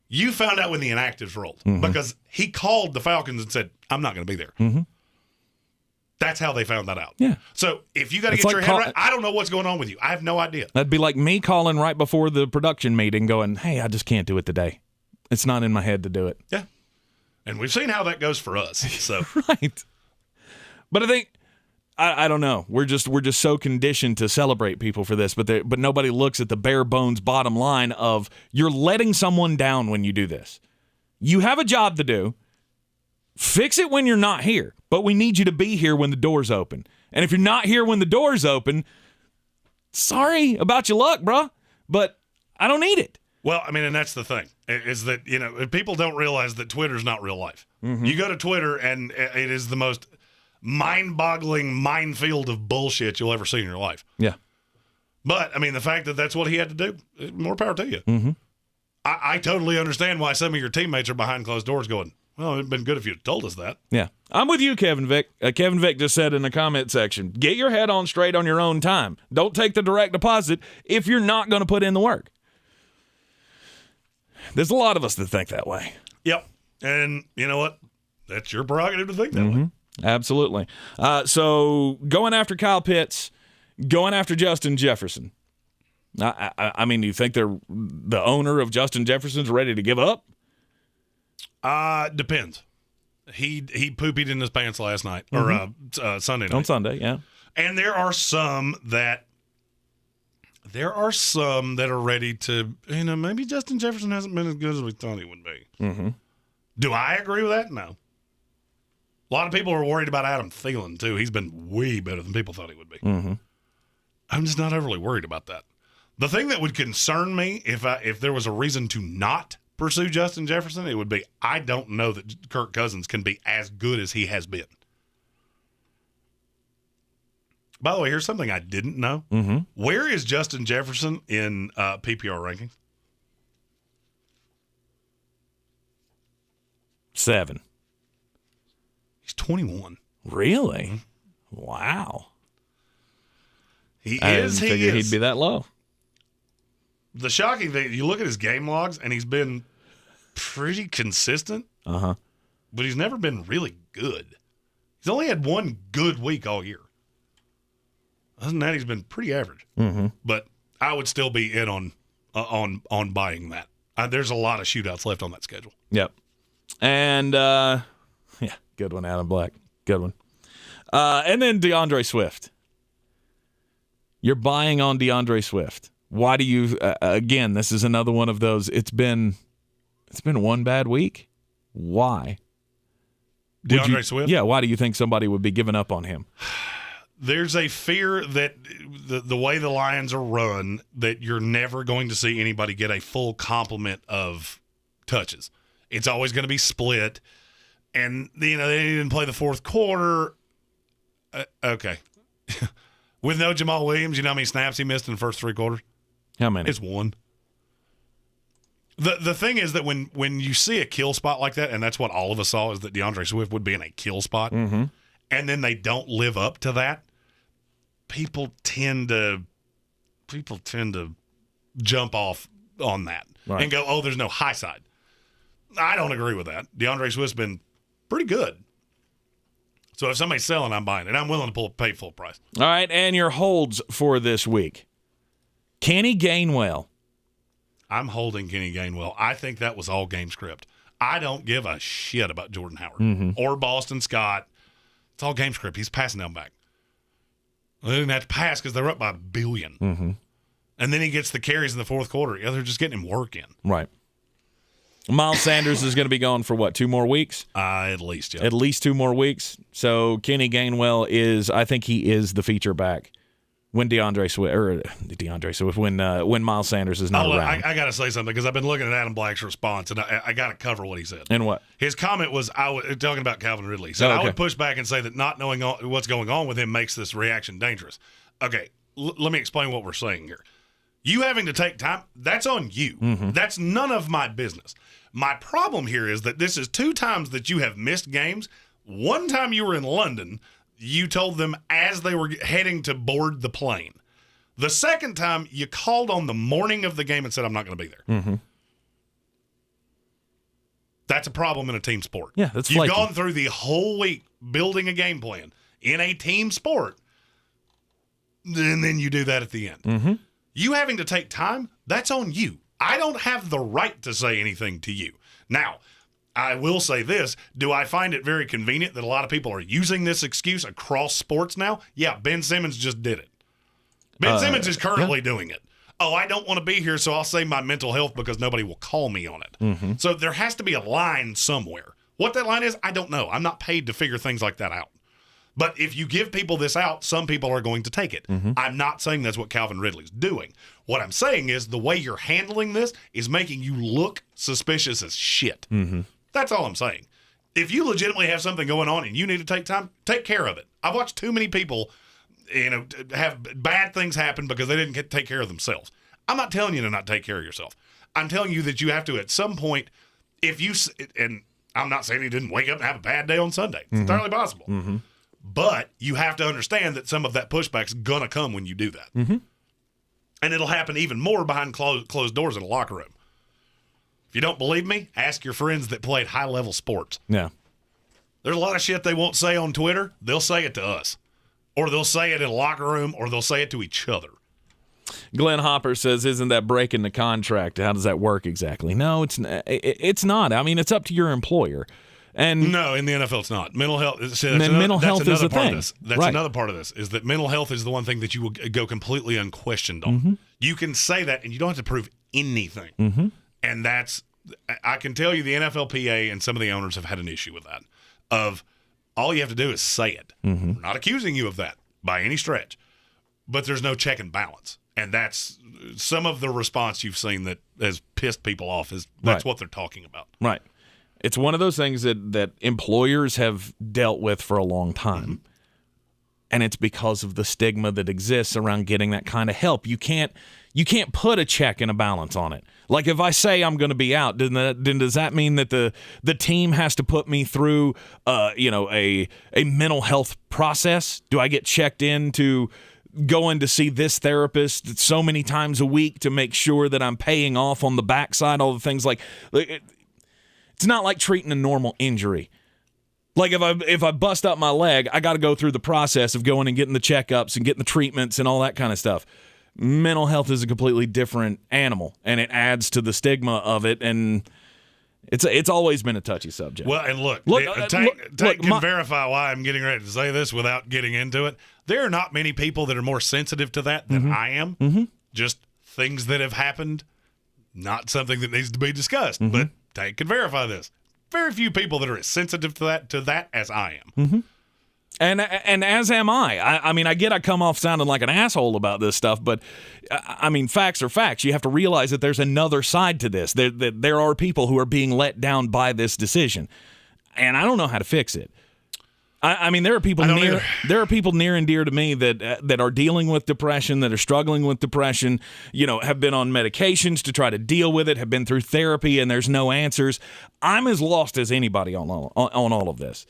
You found out when the inactives rolled because he called the Falcons and said, "I'm not going to be there." That's how they found that out. Yeah. So if you got to It's get like your head right, I don't know what's going on with you. I have no idea. That'd be like me calling right before the production meeting going, "Hey, I just can't do it today. It's not in my head to do it." Yeah. And we've seen how that goes for us. So Right. But I think I don't know. We're just so conditioned to celebrate people for this, but nobody looks at the bare bones bottom line of you're letting someone down when you do this. You have a job to do. Fix it when you're not here, but we need you to be here when the doors open. And if you're not here when the doors open, sorry about your luck, bro, but I don't need it. Well, I mean, and that's the thing, is that, people don't realize that Twitter's not real life. You go to Twitter, and it is the most mind-boggling minefield of bullshit you'll ever see in your life. Yeah. But, I mean, the fact that that's what he had to do, more power to you. I totally understand why some of your teammates are behind closed doors going, "Well, it'd been good if you'd told us that." Yeah. I'm with you, Kevin Vick. Kevin Vick just said in the comment section, get your head on straight on your own time. Don't take the direct deposit if you're not going to put in the work. There's a lot of us that think that way. Yep. And you know what? That's your prerogative to think that way. Absolutely. So going after Kyle Pitts, going after Justin Jefferson. I mean, do you think the owner of Justin Jefferson's ready to give up? Depends. He poopied in his pants last night or Sunday night. On Sunday, yeah. And there are some that are ready to, maybe Justin Jefferson hasn't been as good as we thought he would be. Do I agree with that? No. A lot of people are worried about Adam Thielen, too. He's been way better than people thought he would be. I'm just not overly worried about that. The thing that would concern me if there was a reason to not pursue Justin Jefferson, it would be I don't know that Kirk Cousins can be as good as he has been. By the way, here's something I didn't know. Mm-hmm. Where is Justin Jefferson in PPR rankings? 7. He's 21. Really? Wow. He I is. didn't He figure is. he'd be that low. The shocking thing, you look at his game logs, and he's been pretty consistent, Uh-huh. but he's never been really good. He's only had one good week all year. Other than that, he's been pretty average. Mm-hmm. But I would still be in on buying that. There's a lot of shootouts left on that schedule. Yep. And, yeah, good one, Adam Black. Good one. And then DeAndre Swift. You're buying on DeAndre Swift. Why do you, again, this is another one of those, it's been one bad week. Why? DeAndre Swift? Yeah, why do you think somebody would be giving up on him? There's a fear that the way the Lions are run, that you're never going to see anybody get a full complement of touches. It's always going to be split. And, they didn't play the fourth quarter. Okay. With no Jamal Williams, you know how many snaps he missed in the first 3 quarters? How many? It's 1. The thing is that when you see a kill spot like that, and that's what all of us saw, is that DeAndre Swift would be in a kill spot, Mm-hmm. and then they don't live up to that, people tend to jump off on that Right. and go, oh, there's no high side. I don't agree with that. DeAndre Swift's been pretty good. So if somebody's selling, I'm buying it. I'm willing to pay full price. All right, and your holds for this week. Kenny Gainwell. I'm holding Kenny Gainwell. I think that was all game script. I don't give a shit about Jordan Howard or Boston Scott. It's all game script. He's passing down back. They didn't have to pass because they're up by $1 billion. Mm-hmm. And then he gets the carries in the fourth quarter. Yeah, they're just getting him work in. Right. Miles Sanders is going to be gone for what, 2 more weeks? At least, yeah. At least 2 more weeks. So Kenny Gainwell I think he is the feature back when DeAndre Swift, when Miles Sanders is not around. I got to say something because I've been looking at Adam Black's response, and I got to cover what he said. And what? His comment was, talking about Calvin Ridley. He said, I would push back and say that not knowing what's going on with him makes this reaction dangerous. Okay, let me explain what we're saying here. You having to take time, that's on you. Mm-hmm. That's none of my business. My problem here is that this is 2 times that you have missed games. One time you were in London, you told them as they were heading to board the plane. The second time, you called on the morning of the game and said, I'm not going to be there. Mm-hmm. That's a problem in a team sport. Yeah, that's You've flaky. gone through the whole week building a game plan in a team sport, and then you do that at the end. Mm-hmm. You having to take time, that's on you. I don't have the right to say anything to you. Now, I will say this. Do I find it very convenient that a lot of people are using this excuse across sports now? Yeah, Ben Simmons just did it. Ben Simmons is currently doing it. Oh, I don't want to be here, so I'll save my mental health because nobody will call me on it. Mm-hmm. So there has to be a line somewhere. What that line is, I don't know. I'm not paid to figure things like that out. But if you give people this out, some people are going to take it. Mm-hmm. I'm not saying that's what Calvin Ridley's doing. What I'm saying is the way you're handling this is making you look suspicious as shit. Mm-hmm. That's all I'm saying. If you legitimately have something going on and you need to take time, take care of it. I've watched too many people, have bad things happen because they didn't take care of themselves. I'm not telling you to not take care of yourself. I'm telling you that you have to at some point, and I'm not saying he didn't wake up and have a bad day on Sunday. It's entirely possible. Mm-hmm. But you have to understand that some of that pushback's going to come when you do that. Mm-hmm. And it'll happen even more behind closed doors in a locker room. If you don't believe me, ask your friends that played high-level sports. Yeah. There's a lot of shit they won't say on Twitter. They'll say it to us. Or they'll say it in a locker room, or they'll say it to each other. Glenn Hopper says, isn't that breaking the contract? How does that work exactly? No, it's not. I mean, it's up to your employer. And no, in the NFL, it's not. Mental health. Mental health is a thing. That's right. another part of this, is that mental health is the one thing that you will go completely unquestioned on. Mm-hmm. You can say that, and you don't have to prove anything. Mm-hmm. And I can tell you the NFLPA and some of the owners have had an issue with that. Of all you have to do is say it. Mm-hmm. We're not accusing you of that by any stretch. But there's no check and balance. And that's some of the response you've seen that has pissed people off that's what they're talking about. Right. It's one of those things that employers have dealt with for a long time. Mm-hmm. And it's because of the stigma that exists around getting that kind of help. You can't put a check and a balance on it. Like if I say I'm going to be out, then does that mean that the team has to put me through a mental health process? Do I get checked in to going to see this therapist so many times a week to make sure that I'm paying off on the backside, all the things like it's not like treating a normal injury. Like if I bust up my leg, I got to go through the process of going and getting the checkups and getting the treatments and all that kind of stuff. Mental health is a completely different animal, and it adds to the stigma of it, and it's always been a touchy subject. Well, and look Tank can verify why I'm getting ready to say this without getting into it. There are not many people that are more sensitive to that than I am. Mm-hmm. Just things that have happened, not something that needs to be discussed. Mm-hmm. But Tank can verify this. Very few people that are as sensitive to that as I am. Mm-hmm. And as am I. I mean, I get I come off sounding like an asshole about this stuff, but, I mean, facts are facts. You have to realize that there's another side to this. There are people who are being let down by this decision, and I don't know how to fix it. I mean, there are people near and dear to me that are dealing with depression, that are struggling with depression, have been on medications to try to deal with it, have been through therapy, and there's no answers. I'm as lost as anybody on all of this.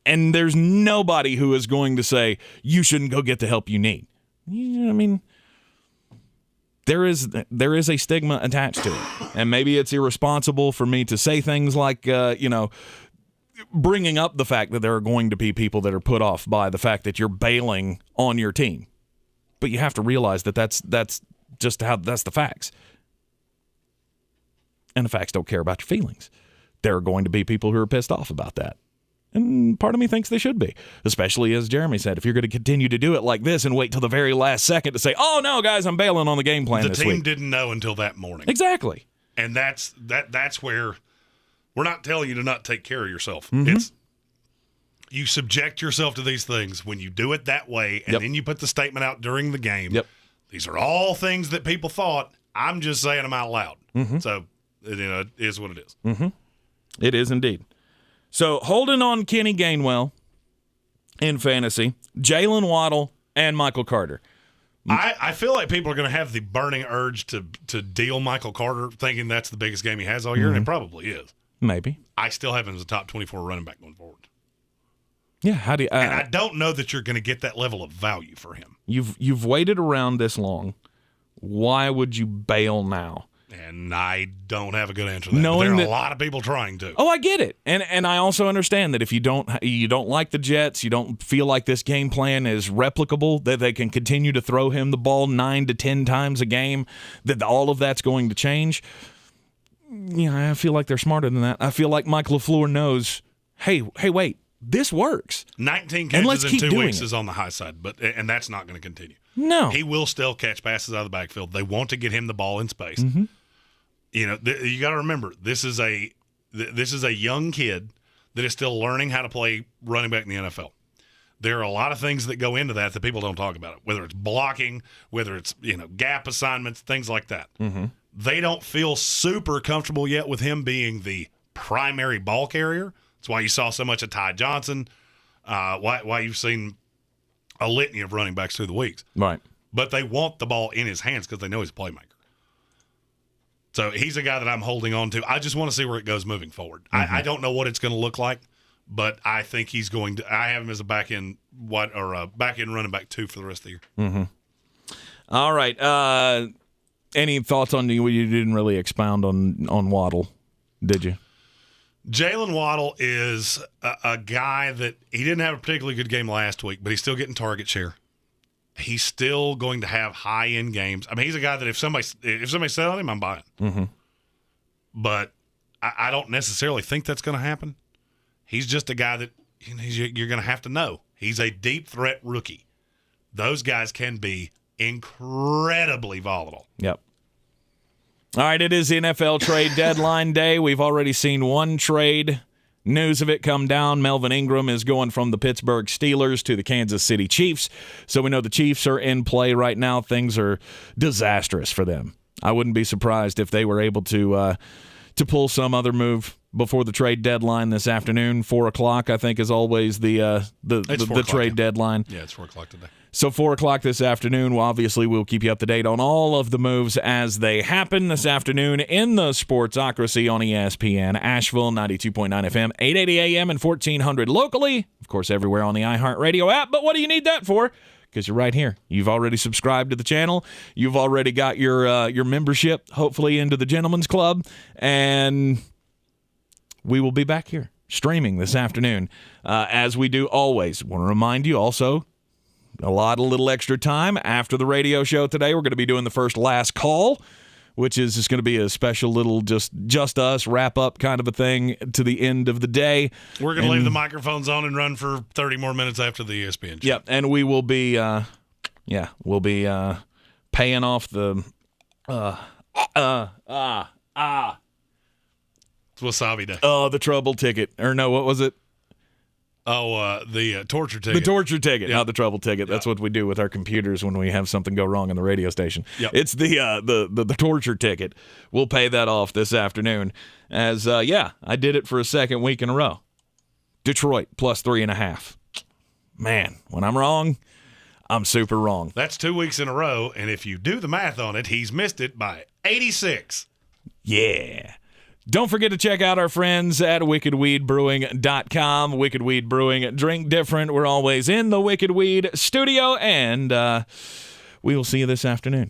And there's nobody who is going to say, you shouldn't go get the help you need. I mean, there is a stigma attached to it. And maybe it's irresponsible for me to say things like, bringing up the fact that there are going to be people that are put off by the fact that you're bailing on your team. But you have to realize that that's the facts. And the facts don't care about your feelings. There are going to be people who are pissed off about that. And part of me thinks they should be, especially as Jeremy said, if you're going to continue to do it like this and wait till the very last second to say, oh, no, guys, I'm bailing on the game plan this week. The team didn't know until that morning. Exactly. And that's where we're not telling you to not take care of yourself. Mm-hmm. It's you subject yourself to these things when you do it that way, and then you put the statement out during the game. Yep. These are all things that people thought. I'm just saying them out loud. Mm-hmm. So, it is what it is. Mm-hmm. It is indeed. So, holding on Kenny Gainwell in fantasy, Jalen Waddle, and Michael Carter. I feel like people are going to have the burning urge to deal Michael Carter, thinking that's the biggest game he has all year, and it probably is. Maybe. I still have him as a top 24 running back going forward. Yeah, how do you... and I don't know that you're going to get that level of value for him. You've waited around this long. Why would you bail now? And I don't have a good answer to that. There are a lot of people trying to. Oh, I get it. And I also understand that if you don't like the Jets, you don't feel like this game plan is replicable, that they can continue to throw him the ball 9 to 10 times a game, that all of that's going to change. I feel like they're smarter than that. I feel like Mike LaFleur knows, hey, wait, this works. 19 catches in 2 weeks is on the high side, and that's not going to continue. No. He will still catch passes out of the backfield. They want to get him the ball in space. Mm-hmm. You got to remember, this is a young kid that is still learning how to play running back in the NFL. There are a lot of things that go into that people don't talk about, whether it's blocking, whether it's gap assignments, things like that. Mm-hmm. They don't feel super comfortable yet with him being the primary ball carrier. That's why you saw so much of Ty Johnson, why you've seen a litany of running backs through the weeks. Right. But they want the ball in his hands because they know he's a playmaker. So he's a guy that I'm holding on to. I just want to see where it goes moving forward. Mm-hmm. I don't know what it's going to look like, but I think he's going to. I have him as a back end running back 2 for the rest of the year. Mm-hmm. All right. Any thoughts on you? You didn't really expound on Waddle, did you? Jalen Waddle is a guy that he didn't have a particularly good game last week, but he's still getting target share. He's still going to have high-end games. I mean, he's a guy that if somebody sell him, I'm buying. Mm-hmm. But I don't necessarily think that's going to happen. He's just a guy that you're going to have to know. He's a deep threat rookie. Those guys can be incredibly volatile. Yep. All right, it is NFL trade deadline day. We've already seen one trade news of it come down. Melvin Ingram is going from the Pittsburgh Steelers to the Kansas City Chiefs. So we know the Chiefs are in play right now. Things are disastrous for them. I wouldn't be surprised if they were able to pull some other move before the trade deadline this afternoon. 4 o'clock, I think, is always the trade deadline. Yeah, it's 4 o'clock today. So 4 o'clock this afternoon. Well, obviously, we'll keep you up to date on all of the moves as they happen this afternoon in the Sportsocracy on ESPN, Asheville, 92.9 FM, 880 AM, and 1400 locally. Of course, everywhere on the iHeartRadio app. But what do you need that for? Because you're right here. You've already subscribed to the channel. You've already got your membership, hopefully, into the Gentlemen's Club. And we will be back here streaming this afternoon, as we do always. Want to remind you also, a little extra time after the radio show today. We're going to be doing the first last call, which is just going to be a special little just us wrap-up kind of a thing to the end of the day. We're going to leave the microphones on and run for 30 more minutes after the ESPN show. Yep, and we will be, paying off the, It's Wasabi Day. Oh, the trouble ticket. Or no, what was it? Oh, the torture ticket. The torture ticket, not the trouble ticket. That's what we do with our computers when we have something go wrong on the radio station. Yep. It's the torture ticket. We'll pay that off this afternoon. As I did it for a second week in a row. Detroit plus 3.5. Man, when I'm wrong, I'm super wrong. That's 2 weeks in a row, and if you do the math on it, he's missed it by 86. Yeah. Don't forget to check out our friends at wickedweedbrewing.com. Wicked Weed Brewing, drink different. We're always in the Wicked Weed studio, and we will see you this afternoon.